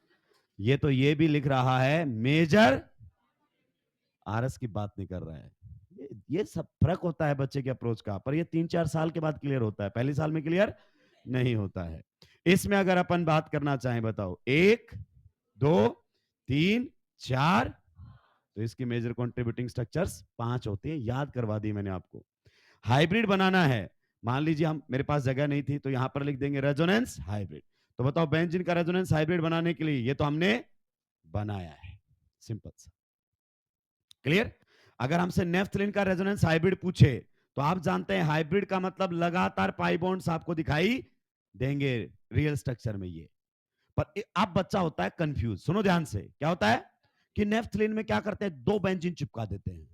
ये तो ये भी लिख रहा है मेजर, आरएस की बात नहीं कर रहा है। ये सब फर्क होता है बच्चे के अप्रोच का, पर ये 3-4 साल के बाद क्लियर होता है, पहले साल में क्लियर नहीं होता है। इसमें अगर अपन बात करना चाहें, बताओ 1 2 3 4, तो इसकी मेजर कंट्रीब्यूटिंग स्ट्रक्चर्स 5 होती है, याद करवा दी मैंने आपको। हाइब्रिड बनाना है, मान लीजिए हम, मेरे पास जगह नहीं थी तो यहां पर लिख देंगे रेजोनेंस हाइब्रिड। तो बताओ बेंजीन का रेजोनेंस हाइब्रिड बनाने के लिए ये तो हमने बनाया है, सिंपल सा, क्लियर। अगर हमसे नेफ्थलीन का रेजोनेंस हाइब्रिड पूछे तो आप जानते हैं हाइब्रिड का मतलब लगातार पाई बॉन्ड्स आपको दिखाई देंगे रियल स्ट्रक्चर में ये। पर अब बच्चा होता है कंफ्यूज, सुनो ध्यान से, क्या होता है कि नेफ्थलीन में क्या करते हैं, 2 बेंजीन चिपका देते हैं।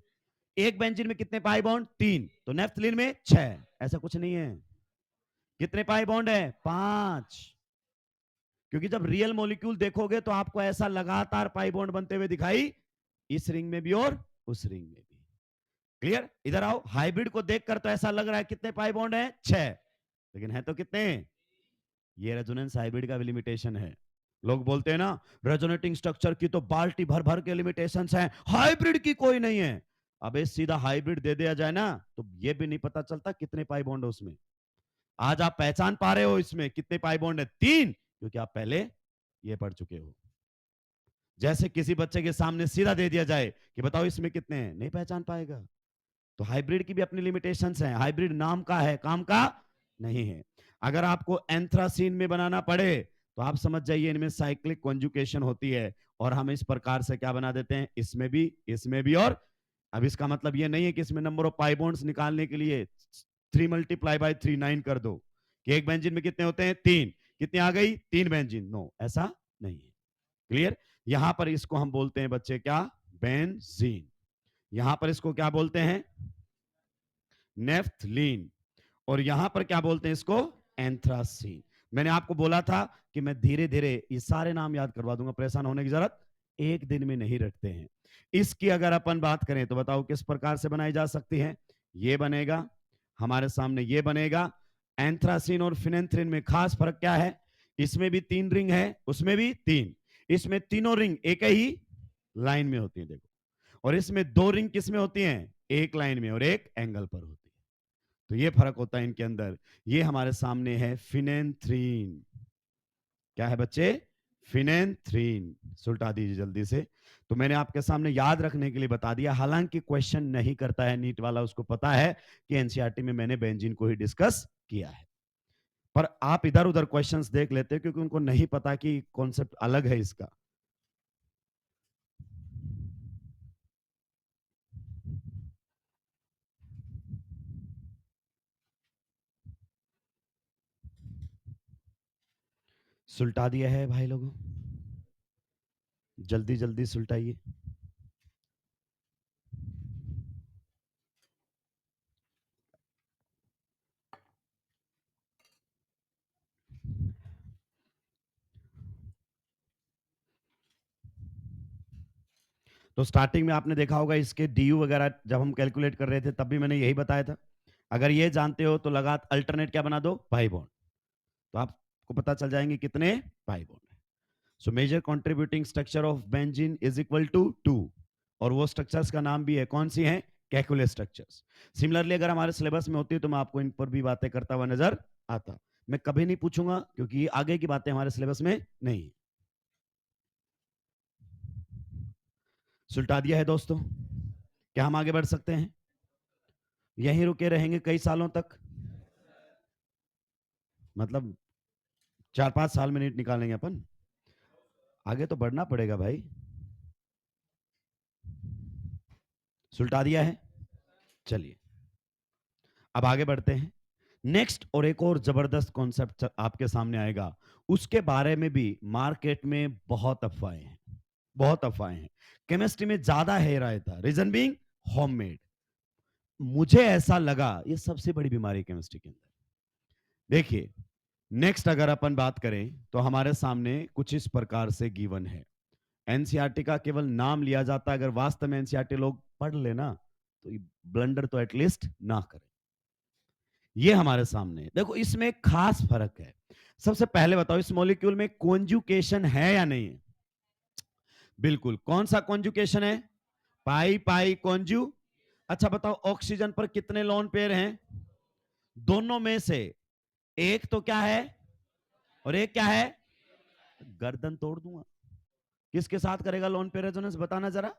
एक बेंजीन में कितने पाई बॉन्ड, 3, तो नेफ्थलीन में 6। ऐसा कुछ नहीं है, कितने पाई बॉन्ड है, 5। क्योंकि जब रियल मॉलिक्यूल देखोगे तो आपको ऐसा लगातार पाई बॉन्ड बनते हुए दिखाई, इस रिंग में भी और उस रिंग में भी, क्लियर। इधर आओ, हाइब्रिड को देखकर तो ऐसा लग रहा है कितने पाई बॉन्ड है, 6, लेकिन है तो कितने। ये रेजोनेंस हाइब्रिड का भी लिमिटेशन है। लोग बोलते हैं ना रेजोनेटिंग स्ट्रक्चर की तो बाल्टी भर भर के लिमिटेशंस हैं, हाइब्रिड की कोई नहीं है। अबे सीधा हाइब्रिड दे दिया जाए ना तो ये भी नहीं पता चलता कितने पाई बॉन्ड है उसमें। आज आप पहचान पा रहे हो इसमें कितने पाई बॉन्ड है, 3, क्योंकि आप पहले ये पढ़ चुके हो। जैसे किसी बच्चे के सामने सीधा दे दिया जाए कि बताओ इसमें कितने हैं, नहीं पहचान पाएगा। तो हाइब्रिड की भी अपनी लिमिटेशंस हैं, हाइब्रिड नाम का है, काम का नहीं है। अगर आपको एंथ्रासीन में बनाना पड़े तो आप समझ जाइए इनमें साइक्लिक कॉन्जुकेशन होती है, और हम इस प्रकार से क्या बना देते हैं, इसमें भी, इसमें भी। और अब इसका मतलब ये नहीं है कि इसमें नंबर ऑफ पाई बॉन्ड्स निकालने के लिए 3 × 3 × 3 9 कर दो, कि एक बेंजीन में कितने होते हैं, 3, कितनी आ गई? 3 बेंजीन। नो, ऐसा नहीं है। क्लियर? यहां पर इसको हम बोलते हैं बच्चे क्या? बेंजीन। यहां पर इसको क्या बोलते हैं? नेफ्थलीन। और यहां पर क्या बोलते हैं इसको? एंथ्रासीन। मैंने आपको बोला था कि मैं धीरे धीरे ये सारे नाम याद करवा दूंगा, परेशान होने की जरूरत एक दिन में नहीं रखते हैं। इसकी अगर अपन बात करें तो बताओ किस प्रकार से बनाई जा सकती है? ये बनेगा हमारे सामने, ये बनेगा। एंथ्रासीन और फिनेंथ्रिन में खास फर्क क्या है? इसमें भी 3 रिंग है, उसमें भी 3। इसमें तीनों रिंग एक ही लाइन में होती है, देखो। और इसमें 2 रिंग किस में होती हैं? एक लाइन में और एक एंगल पर होती है। तो ये फर्क होता है इनके अंदर। ये हमारे सामने है फिनेंथ्रीन। क्या है बच्चे? फिनेंथ्रीन। सुलटा दीजिए जल्दी से। तो मैंने आपके सामने याद रखने के लिए बता दिया, हालांकि क्वेश्चन नहीं करता है नीट वाला, उसको पता है कि एनसीईआरटी में मैंने बेंजीन को ही डिस्कस किया है। पर आप इधर उधर क्वेश्चंस देख लेते हैं क्योंकि उनको नहीं पता कि कॉन्सेप्ट अलग है इसका। सुलटा दिया है भाई लोगों, जल्दी जल्दी सुलटाइए। तो स्टार्टिंग में आपने देखा होगा इसके डीयू वगैरह जब हम कैलकुलेट कर रहे थे तब भी मैंने यही बताया था। अगर ये जानते हो तो लगा अल्टरनेट क्या बना दो? Pi bond. तो आपको पता चल जाएंगे कितने पाई बॉन्ड है। So major contributing structure of benzene is equal to 2। और वो स्ट्रक्चर्स का नाम भी है, कौन सी है? Calculate structures. सिमिलरली अगर हमारे सिलेबस में होती है तो मैं आपको इन पर भी बातें करता हुआ नजर आता। मैं कभी नहीं पूछूंगा क्योंकि आगे की बातें हमारे सिलेबस में नहीं है। सुलटा दिया है दोस्तों। क्या हम आगे बढ़ सकते हैं? यहीं रुके रहेंगे कई सालों तक? मतलब 4-5 साल में नीट निकालेंगे अपन? आगे तो बढ़ना पड़ेगा भाई। सुलटा दिया है। चलिए अब आगे बढ़ते हैं। नेक्स्ट और एक और जबरदस्त कॉन्सेप्ट आपके सामने आएगा, उसके बारे में भी मार्केट में बहुत अफवाहें हैं, बहुत अफवाहें हैं। केमिस्ट्री में ज्यादा है रायता, रीजन बीइंग होममेड। मुझे ऐसा लगा ये सबसे बड़ी बीमारी केमिस्ट्री के अंदर। देखिए नेक्स्ट अगर अपन बात करें तो हमारे सामने कुछ इस प्रकार से गिवन है। एनसीईआरटी का केवल नाम लिया जाता है, अगर वास्तव में एनसीईआरटी लोग पढ़ लेना तो ब्लंडर तो एटलीस्ट ना करें। ये हमारे सामने देखो, इसमें एक खास फर्क है। सबसे पहले बताओ इस मॉलिक्यूल में कॉन्जुकेशन है या नहीं है? बिल्कुल। कौन सा कॉन्जुकेशन है? पाई पाई कॉन्जू। अच्छा बताओ ऑक्सीजन पर कितने लोन पेयर हैं? दोनों में से एक तो क्या है और एक क्या है? गर्दन तोड़ दूंगा। किसके साथ करेगा लोन पेयर रेजोनेंस? बताना जरा,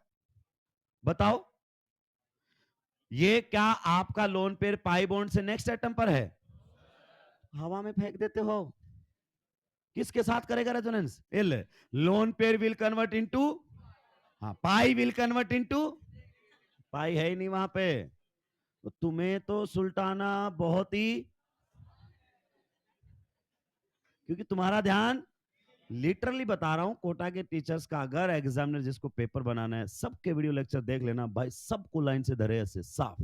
बताओ। ये क्या आपका लोन पेयर पाई बॉन्ड से नेक्स्ट एटम पर है? हवा में फेंक देते हो। किसके साथ करेगा resonance? L. Lone pair will convert into, हाँ, पाई विल कन्वर्ट इनटू, पाई है ही नहीं वहां पे। तो तुम्हें तो सुल्टाना बहुत ही, क्योंकि तुम्हारा ध्यान, लिटरली बता रहा हूं, कोटा के टीचर्स का अगर एग्जामिनर जिसको पेपर बनाना है सबके वीडियो लेक्चर देख लेना भाई, सबको लाइन से धरे ऐसे साफ।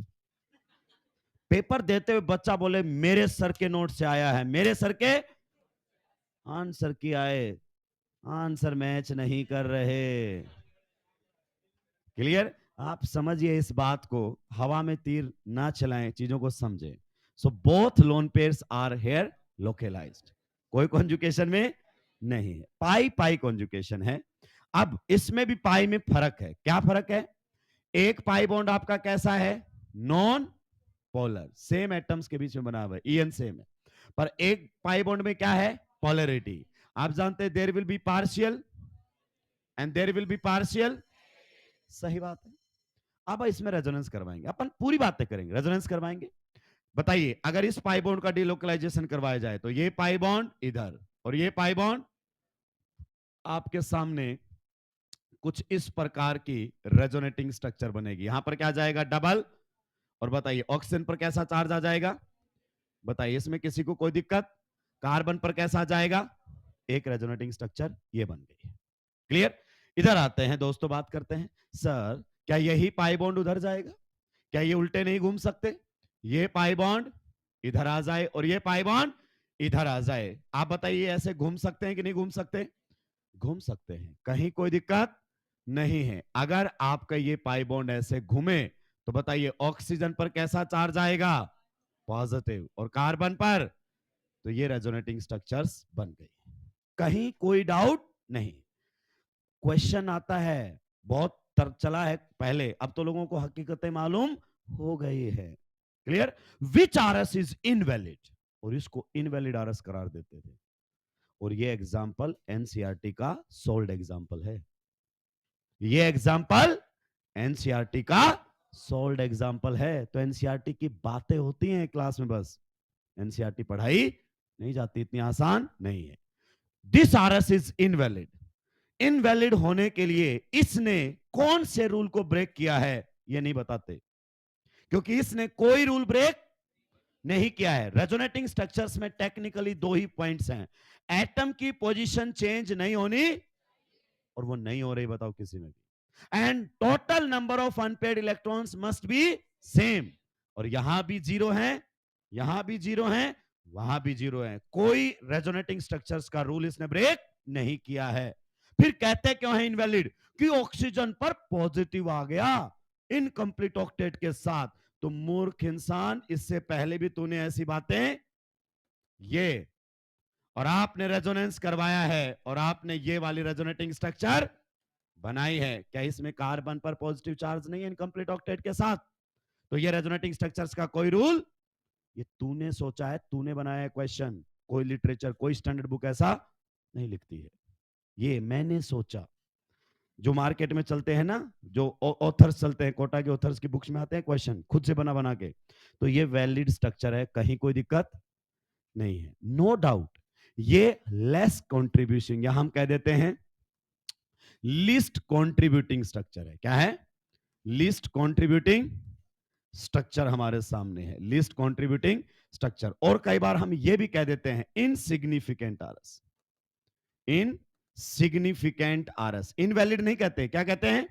पेपर देते हुए बच्चा बोले मेरे सर के नोट से आया है, मेरे सर के आंसर की आए, आंसर मैच नहीं कर रहे। क्लियर? आप समझिए इस बात को, हवा में तीर ना चलाएं, चीजों को समझें। So both lone pairs are here localised, कोई कॉन्जुकेशन में नहीं है, पाई पाई कॉन्जुकेशन है। अब इसमें भी पाई में फर्क है। क्या फर्क है? एक पाई बॉन्ड आपका कैसा है? नॉन पोलर, सेम एटम्स के बीच में बना हुआ है, ईएन सेम है। पर एक पाई बॉन्ड में क्या है? पोलरिटी। आप जानते हैं there will be partial and there will be partial. सही बात है। अब इसमें रेजोनेंस करवाएंगे अपन, पूरी बातें करेंगे, रेजोनेंस करवाएंगे। बताइए अगर इस पाई बॉन्ड का डिलोकलाइजेशन करवाया जाए तो ये पाई बॉन्ड इधर और ये पाई बॉन्ड आपके सामने कुछ इस प्रकार की रेजोनेटिंग स्ट्रक्चर बनेगी। यहां पर क्या जाएगा? डबल। और बताइए ऑक्सीजन पर कैसा चार्ज आ जाएगा? बताइए इसमें किसी को कोई दिक्कत? कार्बन पर कैसा जाएगा, एक रेजोनेटिंग स्ट्रक्चर ये बन गई। क्लियर। इधर आते हैं दोस्तों, बात करते हैं, सर क्या यही पाई बॉन्ड उधर जाएगा, क्या ये उल्टे नहीं घूम सकते, ये पाई बॉन्ड इधर आ जाए और ये पाई बॉन्ड इधर आ जाए, आप बताइए ऐसे घूम सकते हैं कि नहीं घूम सकते, घूम सकते हैं, कहीं कोई दिक्कत नहीं है। अगर आपका ये पाई बॉन्ड ऐसे घूमे तो बताइए ऑक्सीजन पर कैसा चार्ज आएगा, पॉजिटिव, और कार्बन पर, तो ये रेजोनेटिंग स्ट्रक्चर्स बन गई, कहीं कोई डाउट नहीं। क्वेश्चन आता है, बहुत चला है पहले, अब तो लोगों को हकीकतें मालूम हो गई है। Clear. Which RS is invalid, और इसको इनवैलिड आरएस करार देते थे, और ये एग्जांपल एनसीईआरटी का सोल्ड एग्जांपल है, ये एग्जांपल एनसीईआरटी का सोल्ड एग्जांपल है। तो एनसीईआरटी की बातें होती हैं क्लास में, बस एनसीईआरटी पढ़ाई नहीं जाती, इतनी आसान नहीं है। This RS is invalid, invalid होने के लिए इसने कौन से रूल को ब्रेक किया है ये नहीं बताते, क्योंकि इसने कोई रूल ब्रेक नहीं किया है। रेजोनेटिंग स्ट्रक्चर्स में टेक्निकली दो ही पॉइंट्स हैं, एटम की पोजीशन चेंज नहीं होनी, और वो नहीं हो रही बताओ किसी में भी, and total number of unpaired electrons must be same, और यहां भी जीरो है, यहां भी जीरो है, वहां भी जीरो है, कोई रेजोनेटिंग स्ट्रक्चर्स का रूल इसने ब्रेक नहीं किया है। फिर कहते क्यों है इनवैलिड, कि ऑक्सीजन पर पॉजिटिव आ गया इनकम्प्लीट ऑक्टेट के साथ। तो मूर्ख इंसान, इससे पहले भी तूने ऐसी बातें ये, और आपने रेजोनेंस करवाया है, और आपने ये वाली रेजोनेटिंग स्ट्रक्चर बनाई है, क्या इसमें कार्बन पर पॉजिटिव चार्ज नहीं है इनकम्प्लीट ऑक्टेट के साथ, तो ये रेजोनेटिंग स्ट्रक्चर्स का कोई रूल, ये तूने सोचा है, तूने बनाया है क्वेश्चन, कोई लिटरेचर कोई स्टैंडर्ड बुक ऐसा नहीं लिखती है, ये मैंने सोचा। जो मार्केट में चलते हैं ना, जो ऑथर्स चलते हैं, कोटा के ऑथर्स की बुक्स में आते हैं क्वेश्चन खुद से बना बना के, तो ये वैलिड स्ट्रक्चर है, कहीं कोई दिक्कत नहीं है, नो डाउट। ये लेस कंट्रीब्यूशन, या हम कह देते हैं लीस्ट कंट्रीब्यूटिंग स्ट्रक्चर है, क्या है, लीस्ट कंट्रीब्यूटिंग स्ट्रक्चर हमारे सामने है, लीस्ट कंट्रीब्यूटिंग स्ट्रक्चर, और कई बार हम ये भी कह देते हैं insignificant RS, insignificant RS, invalid नहीं कहते, क्या कहते हैं,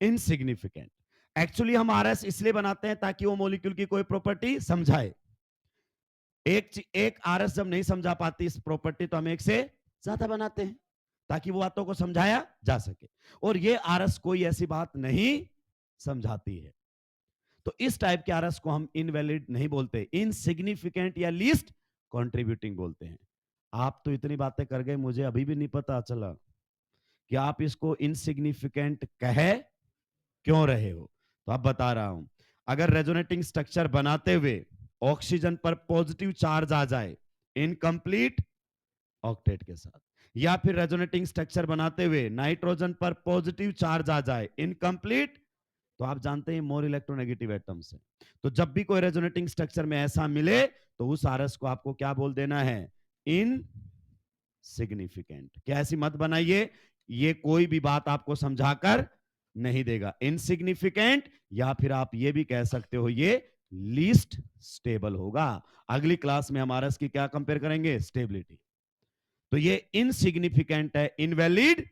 इनसिग्निफिकेंट। एक्चुअली हम आरएस इसलिए बनाते हैं ताकि वो मॉलिक्यूल की कोई प्रॉपर्टी समझाए, एक आरएस जब नहीं समझा पाती इस प्रॉपर्टी, तो हम एक से ज्यादा बनाते हैं ताकि वो बातों को समझाया जा सके, और ये आरएस कोई ऐसी बात नहीं समझाती है। तो इस टाइप के आरएस को हम इनवैलिड नहीं बोलते, इनसिग्निफिकेंट या लीस्ट कंट्रीब्यूटिंग बोलते हैं। आप तो इतनी बातें कर गए, मुझे अभी भी नहीं पता चला कि आप इसको इनसिग्निफिकेंट कहे क्यों रहे हो, तो अब बता रहा हूं। अगर रेजोनेटिंग स्ट्रक्चर बनाते हुए ऑक्सीजन पर पॉजिटिव चार्ज आ जाए इनकम्प्लीट ऑक्टेट के साथ, या फिर रेजोनेटिंग स्ट्रक्चर बनाते हुए नाइट्रोजन पर पॉजिटिव चार्ज आ जाए इनकम्प्लीट, तो आप जानते हैं मोर इलेक्ट्रोनेगेटिव एटम्स है, तो जब भी कोई रेजोनेटिंग स्ट्रक्चर में ऐसा मिले तो उस आरएस को आपको क्या बोल देना है, इन सिग्निफिकेंट। क्या ऐसी मत बनाइए, ये कोई भी बात आपको समझाकर नहीं देगा, इनसिग्निफिकेंट, या फिर आप ये भी कह सकते हो ये लीस्ट स्टेबल होगा। अगली क्लास में हम आरएस की क्या कंपेयर करेंगे, स्टेबिलिटी। तो ये इनसिग्निफिकेंट है, इनवैलिड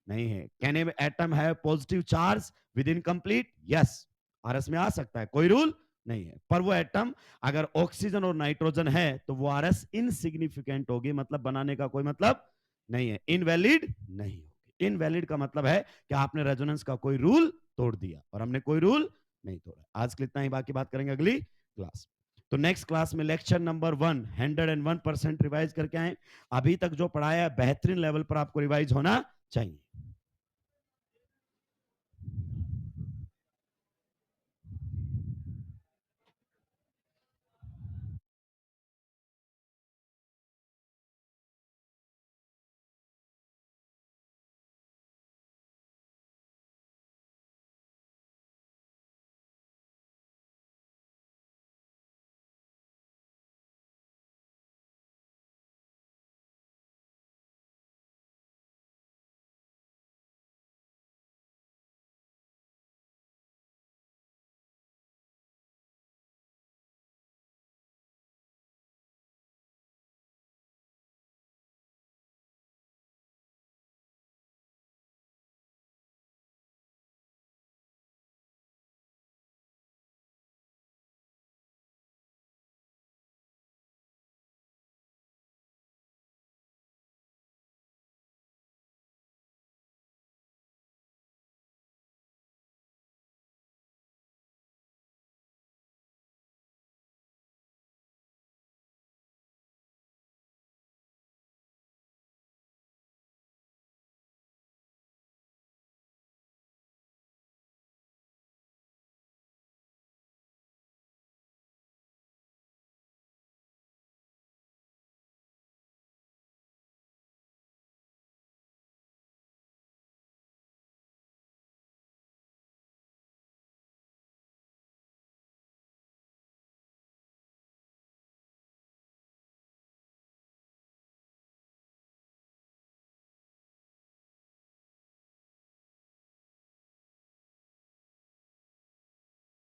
नहीं है। कैन ए एटम है positive charge with incomplete, yes, RS में आ सकता है, कोई रूल नहीं है, पर वो एटम अगर ऑक्सीजन और नाइट्रोजन है तो वो आरएस इनसिग्निफिकेंट होगी, मतलब बनाने का कोई मतलब नहीं है, इनवैलिड नहीं होगी। इनवैलिड का मतलब है कि आपने रेजोनेंस का कोई रूल तोड़ दिया, और हमने कोई रूल नहीं तोड़ा। आज के लिए इतना ही, बाकी बात करेंगे अगली क्लास। तो नेक्स्ट क्लास में लेक्चर नंबर 1 101% रिवाइज करके आए। अभी तक जो पढ़ाया बेहतरीन लेवल पर आपको रिवाइज होना चाहिए।